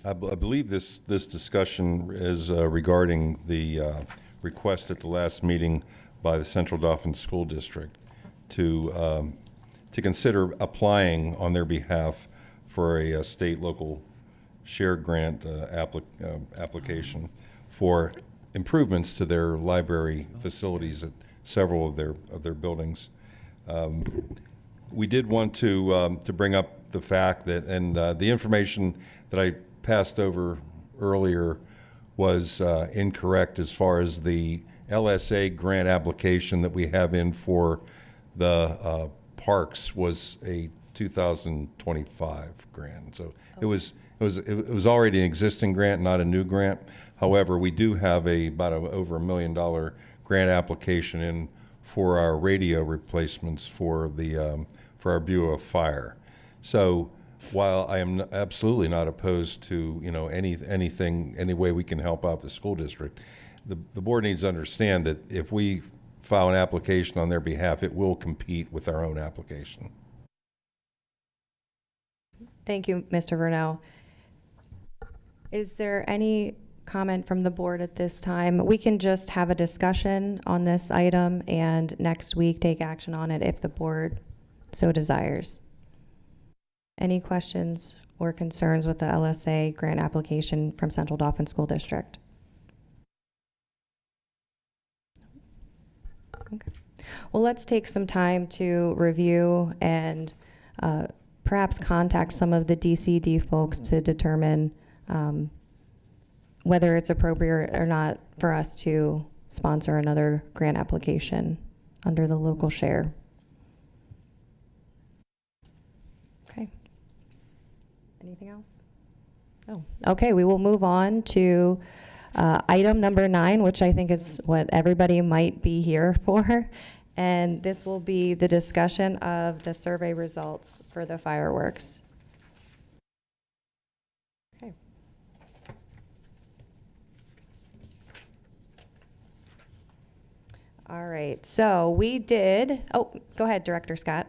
I believe this discussion is regarding the request at the last meeting by the Central Dauphin School District to to consider applying on their behalf for a state local shared grant application for improvements to their library facilities at several of their buildings. We did want to bring up the fact that, and the information that I passed over earlier was incorrect as far as the LSA grant application that we have in for the parks was a 2025 grant. So it was already an existing grant, not a new grant. However, we do have over $1 million grant application in for our radio replacements for our Bureau of Fire. So while I am absolutely not opposed to any way we can help out the school district, the board needs to understand that if we file an application on their behalf, it will compete with our own application. Thank you, Mr. Vernell. Is there any comment from the board at this time? We can just have a discussion on this item and next week take action on it if the board so desires. Any questions or concerns with the LSA grant application from Central Dauphin School District? Okay. Well, let's take some time to review and perhaps contact some of the DCD folks to determine whether it's appropriate or not for us to sponsor another grant application under the local share. Okay. Anything else? No. Okay, we will move on to item number 9, which I think is what everybody might be here for. And this will be the discussion of the survey results for the fireworks. Okay. All right, so we did, oh, go ahead, Director Scott.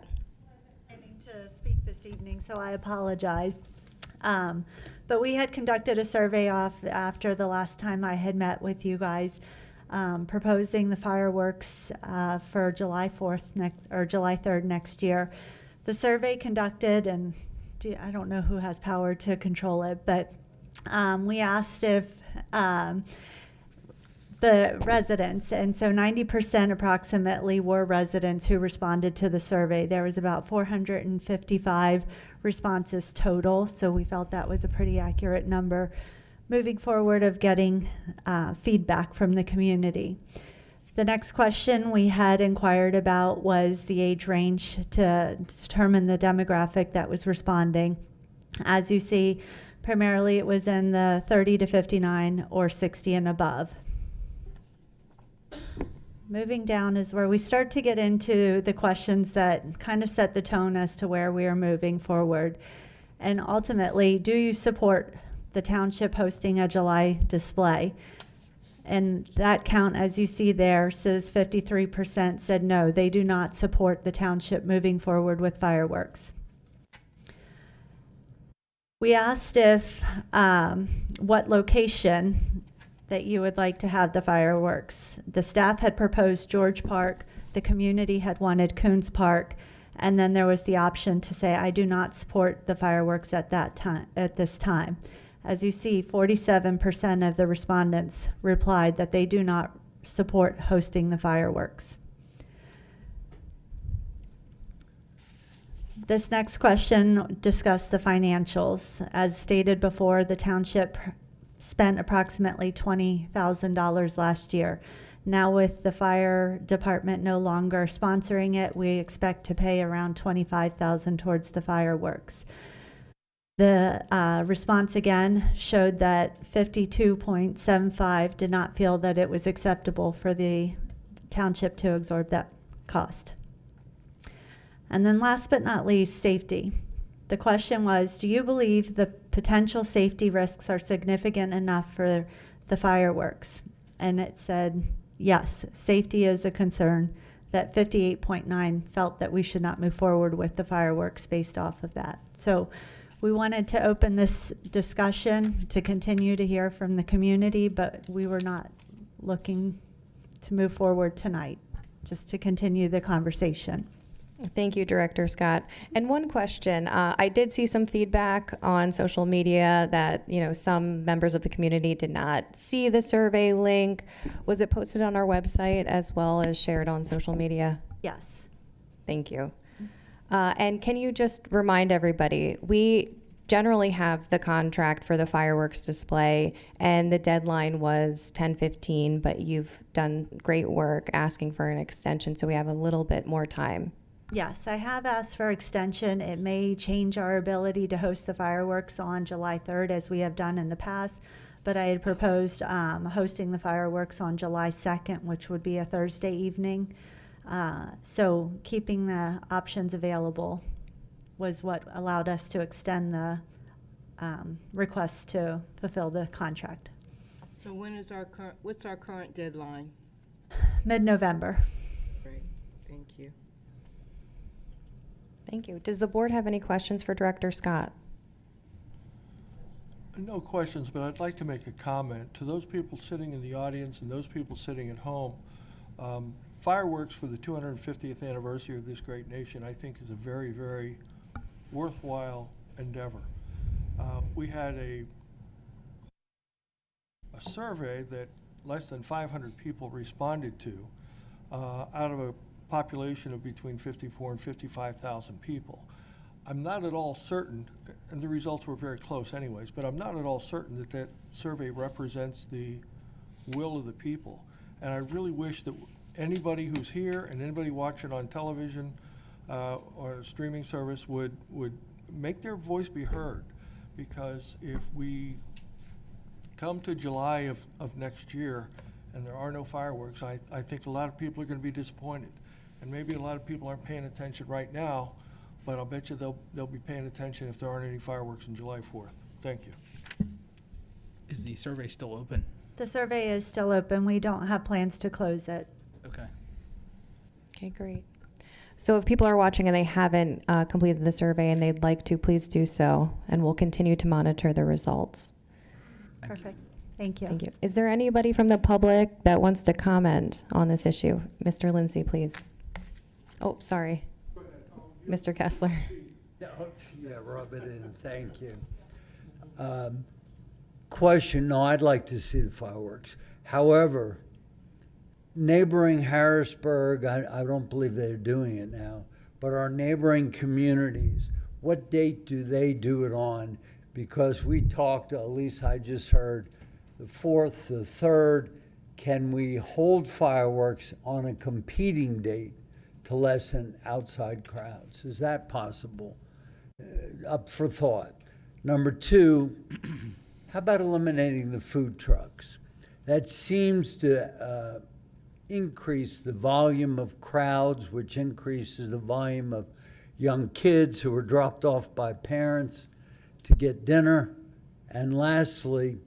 Planning to speak this evening, so I apologize. But we had conducted a survey after the last time I had met with you guys, proposing the fireworks for July 3rd next year. The survey conducted, and I don't know who has power to control it, but we asked if the residents, and so 90% approximately were residents who responded to the survey. There was about 455 responses total, so we felt that was a pretty accurate number moving forward of getting feedback from the community. The next question we had inquired about was the age range to determine the demographic that was responding. As you see, primarily it was in the 30 to 59 or 60 and above. Moving down is where we start to get into the questions that kind of set the tone as to where we are moving forward. And ultimately, do you support the township hosting a July display? And that count, as you see there, says 53% said no, they do not support the township moving forward with fireworks. We asked if what location that you would like to have the fireworks. The staff had proposed George Park, the community had wanted Coons Park, and then there was the option to say, I do not support the fireworks at this time. As you see, 47% of the respondents replied that they do not support hosting the fireworks. This next question discussed the financials. As stated before, the township spent approximately $20,000 last year. Now with the fire department no longer sponsoring it, we expect to pay around $25,000 towards the fireworks. The response again showed that 52.75 did not feel that it was acceptable for the township to absorb that cost. And then last but not least, safety. The question was, do you believe the potential safety risks are significant enough for the fireworks? And it said, yes, safety is a concern, that 58.9 felt that we should not move forward with the fireworks based off of that. So we wanted to open this discussion to continue to hear from the community, but we were not looking to move forward tonight, just to continue the conversation. Thank you, Director Scott. And one question, I did see some feedback on social media that, some members of the community did not see the survey link. Was it posted on our website as well as shared on social media? Yes. Thank you. And can you just remind everybody, we generally have the contract for the fireworks display, and the deadline was 10/15, but you've done great work asking for an extension, so we have a little bit more time. Yes, I have asked for extension. It may change our ability to host the fireworks on July 3rd, as we have done in the past, but I had proposed hosting the fireworks on July 2nd, which would be a Thursday evening. So keeping the options available was what allowed us to extend the request to fulfill the contract. So what's our current deadline? Mid-November. Great, thank you. Thank you. Does the board have any questions for Director Scott? No questions, but I'd like to make a comment. To those people sitting in the audience and those people sitting at home, fireworks for the 250th anniversary of this great nation, I think, is a very, very worthwhile endeavor. We had a survey that less than 500 people responded to out of a population of between 54 and 55,000 people. I'm not at all certain, and the results were very close anyways, but I'm not at all certain that that survey represents the will of the people. And I really wish that anybody who's here and anybody watching on television or streaming service would make their voice be heard. Because if we come to July of next year and there are no fireworks, I think a lot of people are going to be disappointed. And maybe a lot of people aren't paying attention right now, but I'll bet you they'll be paying attention if there aren't any fireworks on July 4th. Thank you. Is the survey still open? The survey is still open. We don't have plans to close it. Okay. Okay, great. So if people are watching and they haven't completed the survey and they'd like to, please do so, and we'll continue to monitor the results. Perfect. Thank you. Thank you. Is there anybody from the public that wants to comment on this issue? Mr. Lindsay, please. Oh, sorry. Mr. Kessler. Yeah, rub it in. Thank you. Question, no, I'd like to see the fireworks. However, neighboring Harrisburg, I don't believe they're doing it now, but our neighboring communities, what date do they do it on? Because we talked, at least I just heard, the 4th, the 3rd. Can we hold fireworks on a competing date to lessen outside crowds? Is that possible? Up for thought. Number 2, how about eliminating the food trucks? That seems to increase the volume of crowds, which increases the volume of young kids who are dropped off by parents to get dinner. And lastly,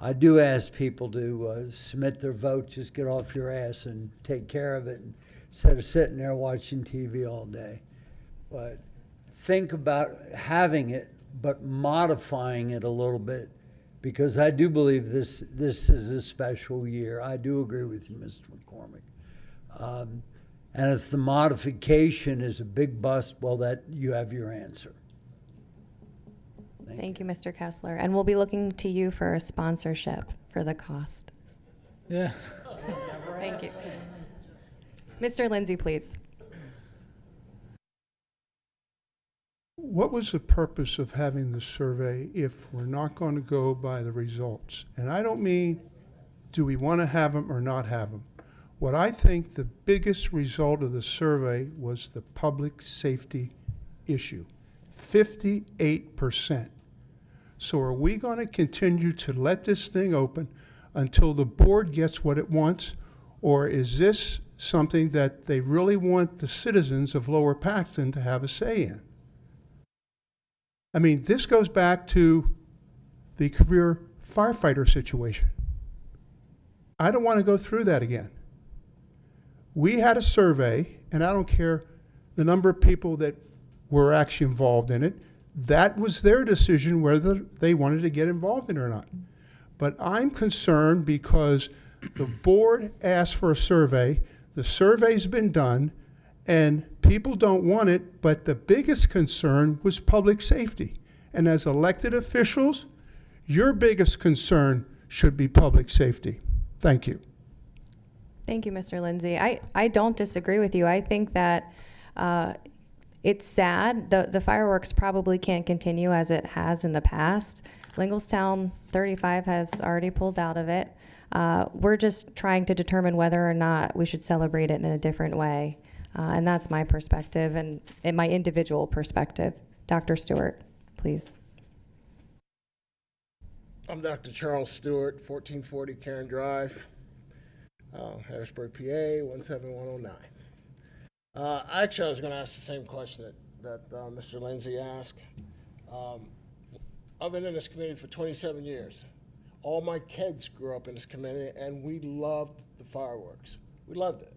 I do ask people to submit their vote. Just get off your ass and take care of it instead of sitting there watching TV all day. But think about having it, but modifying it a little bit, because I do believe this is a special year. I do agree with you, Mr. McCormick. And if the modification is a big bust, well, that you have your answer. Thank you, Mr. Kessler. And we'll be looking to you for a sponsorship for the cost. Yeah. Thank you. Mr. Lindsay, please. What was the purpose of having the survey if we're not going to go by the results? And I don't mean, do we want to have them or not have them? What I think the biggest result of the survey was the public safety issue, 58%. So are we going to continue to let this thing open until the board gets what it wants? Or is this something that they really want the citizens of Lower Paxton to have a say in? I mean, this goes back to the career firefighter situation. I don't want to go through that again. We had a survey, and I don't care the number of people that were actually involved in it. That was their decision whether they wanted to get involved in it or not. But I'm concerned because the board asked for a survey, the survey's been done, and People don't want it, but the biggest concern was public safety. And as elected officials, your biggest concern should be public safety. Thank you. Thank you, Mr. Lindsay. I don't disagree with you. I think that it's sad. The fireworks probably can't continue as it has in the past. Linglestown 35 has already pulled out of it. We're just trying to determine whether or not we should celebrate it in a different way. And that's my perspective and my individual perspective. Dr. Stewart, please. I'm Dr. Charles Stewart, 1440 Karen Drive, Harrisburg, PA, 17109. Actually, I was going to ask the same question that Mr. Lindsay asked. I've been in this community for 27 years. All my kids grew up in this community, and we loved the fireworks. We loved it.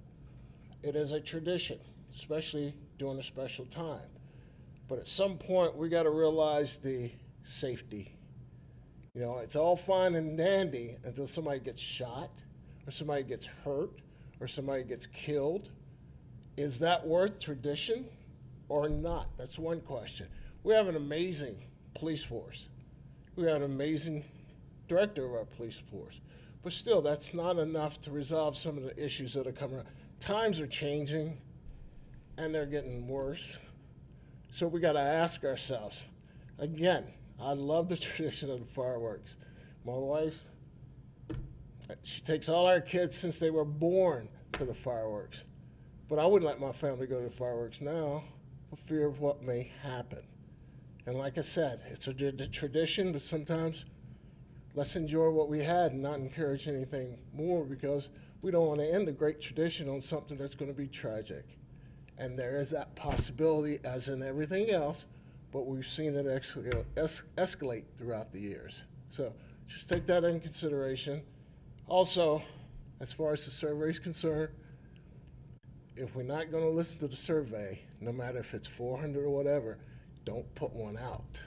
It is a tradition, especially during a special time. But at some point, we got to realize the safety. You know, it's all fine and dandy until somebody gets shot, or somebody gets hurt, or somebody gets killed. Is that worth tradition or not? That's one question. We have an amazing police force. We have an amazing director of our police force. But still, that's not enough to resolve some of the issues that are coming around. Times are changing, and they're getting worse. So we got to ask ourselves, again, I love the tradition of the fireworks. My wife, she takes all our kids since they were born to the fireworks. But I wouldn't let my family go to the fireworks now for fear of what may happen. And like I said, it's a tradition, but sometimes let's enjoy what we had and not encourage anything more, because we don't want to end a great tradition on something that's going to be tragic. And there is that possibility, as in everything else, but we've seen it escalate throughout the years. So just take that into consideration. Also, as far as the survey is concerned, if we're not going to listen to the survey, no matter if it's 400 or whatever, don't put one out.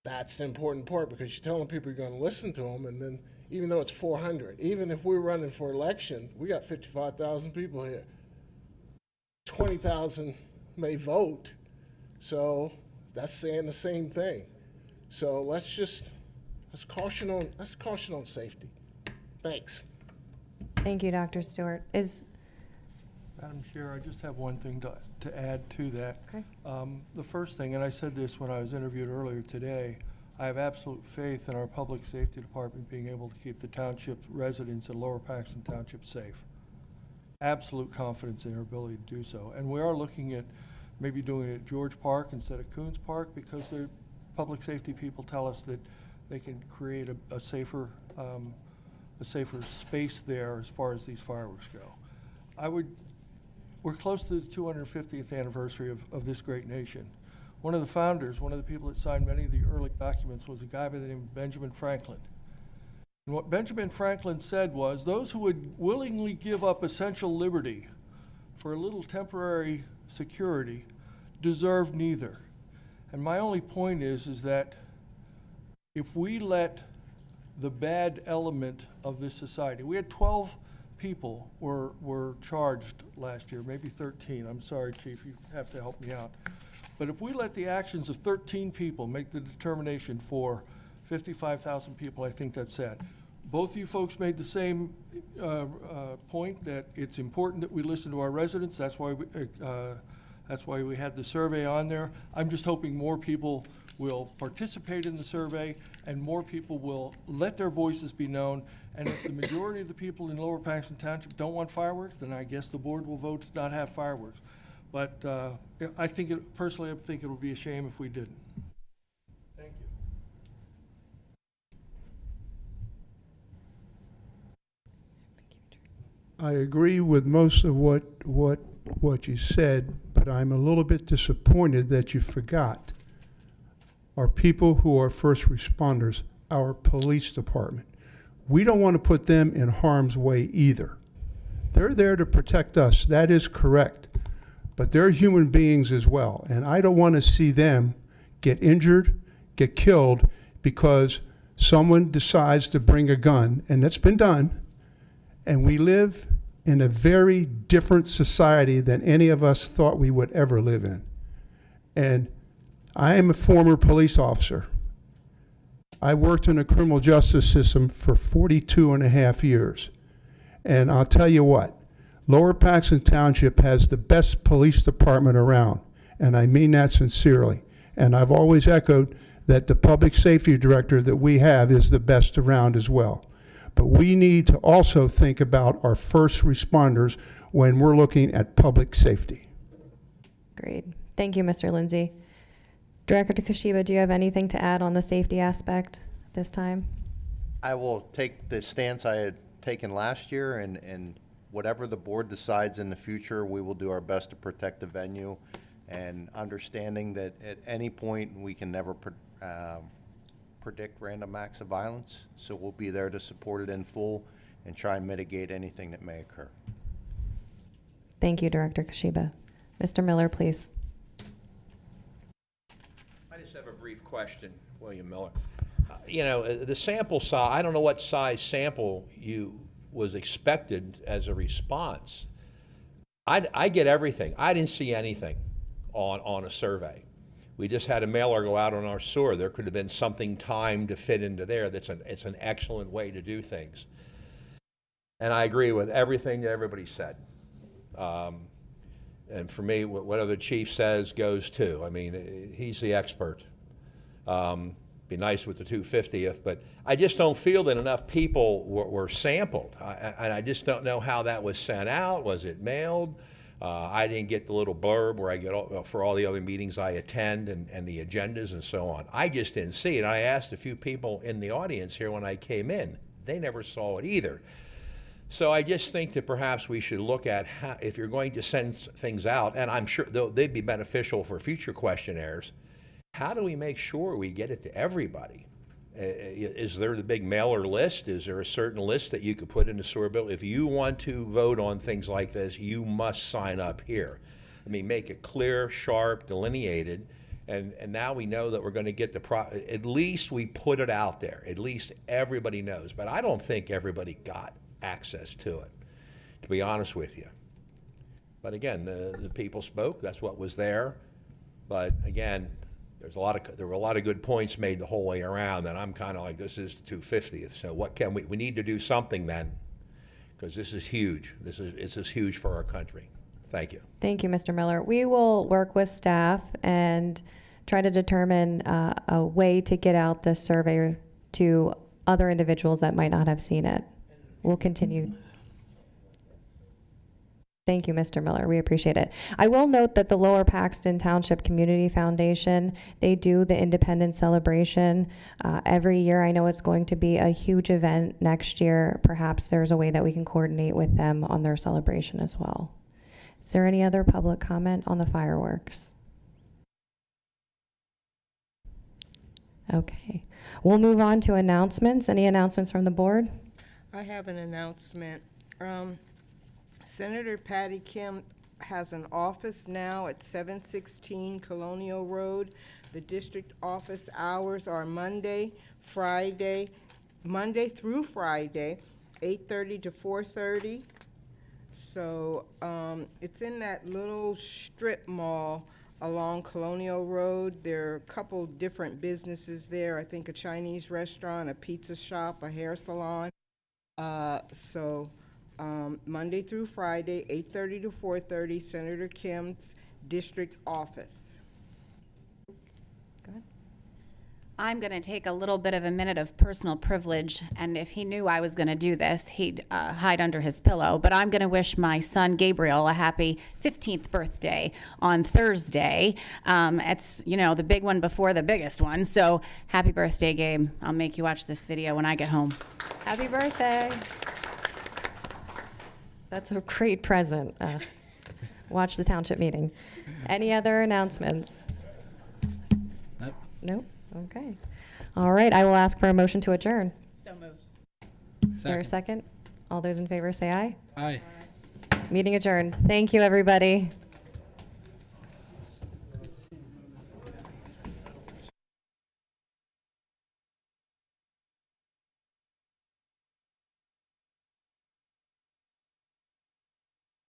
That's the important part, because you're telling people you're going to listen to them, and then even though it's 400, even if we're running for election, we got 55,000 people here. 20,000 may vote, so that's saying the same thing. So let's caution on safety. Thanks. Thank you, Dr. Stewart. Madam Chair, I just have one thing to add to that. Okay. The first thing, and I said this when I was interviewed earlier today, I have absolute faith in our public safety department being able to keep the township residents in Lower Paxton Township safe. Absolute confidence in their ability to do so. And we are looking at maybe doing it at George Park instead of Coons Park, because the public safety people tell us that they can create a safer space there as far as these fireworks go. We're close to the 250th anniversary of this great nation. One of the founders, one of the people that signed many of the early documents, was a guy by the name of Benjamin Franklin. And what Benjamin Franklin said was, those who would willingly give up essential liberty for a little temporary security deserve neither. And my only point is that if we let the bad element of this society, we had 12 people were charged last year, maybe 13. I'm sorry, Chief, you have to help me out. But if we let the actions of 13 people make the determination for 55,000 people, I think that's sad. Both of you folks made the same point, that it's important that we listen to our residents. That's why we had the survey on there. I'm just hoping more people will participate in the survey and more people will let their voices be known. And if the majority of the people in Lower Paxton Township don't want fireworks, then I guess the board will vote to not have fireworks. But personally, I think it would be a shame if we didn't. Thank you. I agree with most of what you said, but I'm a little bit disappointed that you forgot our people who are first responders, our police department. We don't want to put them in harm's way either. They're there to protect us, that is correct, but they're human beings as well, and I don't want to see them get injured, get killed, because someone decides to bring a gun, and that's been done, and we live in a very different society than any of us thought we would ever live in. And I am a former police officer. I worked in the criminal justice system for 42 and a half years. And I'll tell you what, Lower Paxton Township has the best police department around, and I mean that sincerely. And I've always echoed that the public safety director that we have is the best around as well. But we need to also think about our first responders when we're looking at public safety. Great. Thank you, Mr. Lindsay. Director Kashiba, do you have anything to add on the safety aspect this time? I will take the stance I had taken last year, and whatever the board decides in the future, we will do our best to protect the venue, and understanding that at any point we can never predict random acts of violence. So we'll be there to support it in full and try and mitigate anything that may occur. Thank you, Director Kashiba. Mr. Miller, please. I just have a brief question, William Miller. You know, the sample size, I don't know what size sample was expected as a response. I get everything. I didn't see anything on a survey. We just had a mailer go out on our sewer. There could have been something timed to fit into there. It's an excellent way to do things. And I agree with everything that everybody said. And for me, whatever the chief says goes too. I mean, he's the expert. Be nice with the 250th, but I just don't feel that enough people were sampled. And I just don't know how that was sent out. Was it mailed? I didn't get the little blurb where I get for all the other meetings I attend and the agendas and so on. I just didn't see it. I asked a few people in the audience here when I came in. They never saw it either. So I just think that perhaps we should look at how, if you're going to send things out, and I'm sure they'd be beneficial for future questionnaires, how do we make sure we get it to everybody? Is there the big mailer list? Is there a certain list that you could put in the sewer bill? If you want to vote on things like this, you must sign up here. I mean, make it clear, sharp, delineated, and now we know that we're going to get the at least we put it out there. At least everybody knows. But I don't think everybody got access to it, to be honest with you. But again, the people spoke. That's what was there. But again, there were a lot of good points made the whole way around, and I'm kind of like, this is the 250th. So what can we need to do something then, because this is huge. This is huge for our country. Thank you. Thank you, Mr. Miller. We will work with staff and try to determine a way to get out this survey to other individuals that might not have seen it. We'll continue. Thank you, Mr. Miller. We appreciate it. I will note that the Lower Paxton Township Community Foundation, they do the Independence Celebration every year. I know it's going to be a huge event next year. Perhaps there's a way that we can coordinate with them on their celebration as well. Is there any other public comment on the fireworks? Okay. We'll move on to announcements. Any announcements from the board? I have an announcement. Senator Patty Kim has an office now at 716 Colonial Road. The district office hours are Monday through Friday, 8:30 to 4:30. So it's in that little strip mall along Colonial Road. There are a couple different businesses there. I think a Chinese restaurant, a pizza shop, a hair salon. Monday through Friday, 8:30 to 4:30, Senator Kim's district office. Go ahead. I'm going to take a little bit of a minute of personal privilege, and if he knew I was going to do this, he'd hide under his pillow. But I'm going to wish my son Gabriel a happy 15th birthday on Thursday. It's, the big one before the biggest one. So happy birthday, Gabe. I'll make you watch this video when I get home. Happy birthday. That's a great present. Watch the township meeting. Any other announcements? Nope. Nope. Okay. All right. I will ask for a motion to adjourn. So moved. Is there a second? All those in favor say aye. Aye. Meeting adjourned. Thank you, everybody.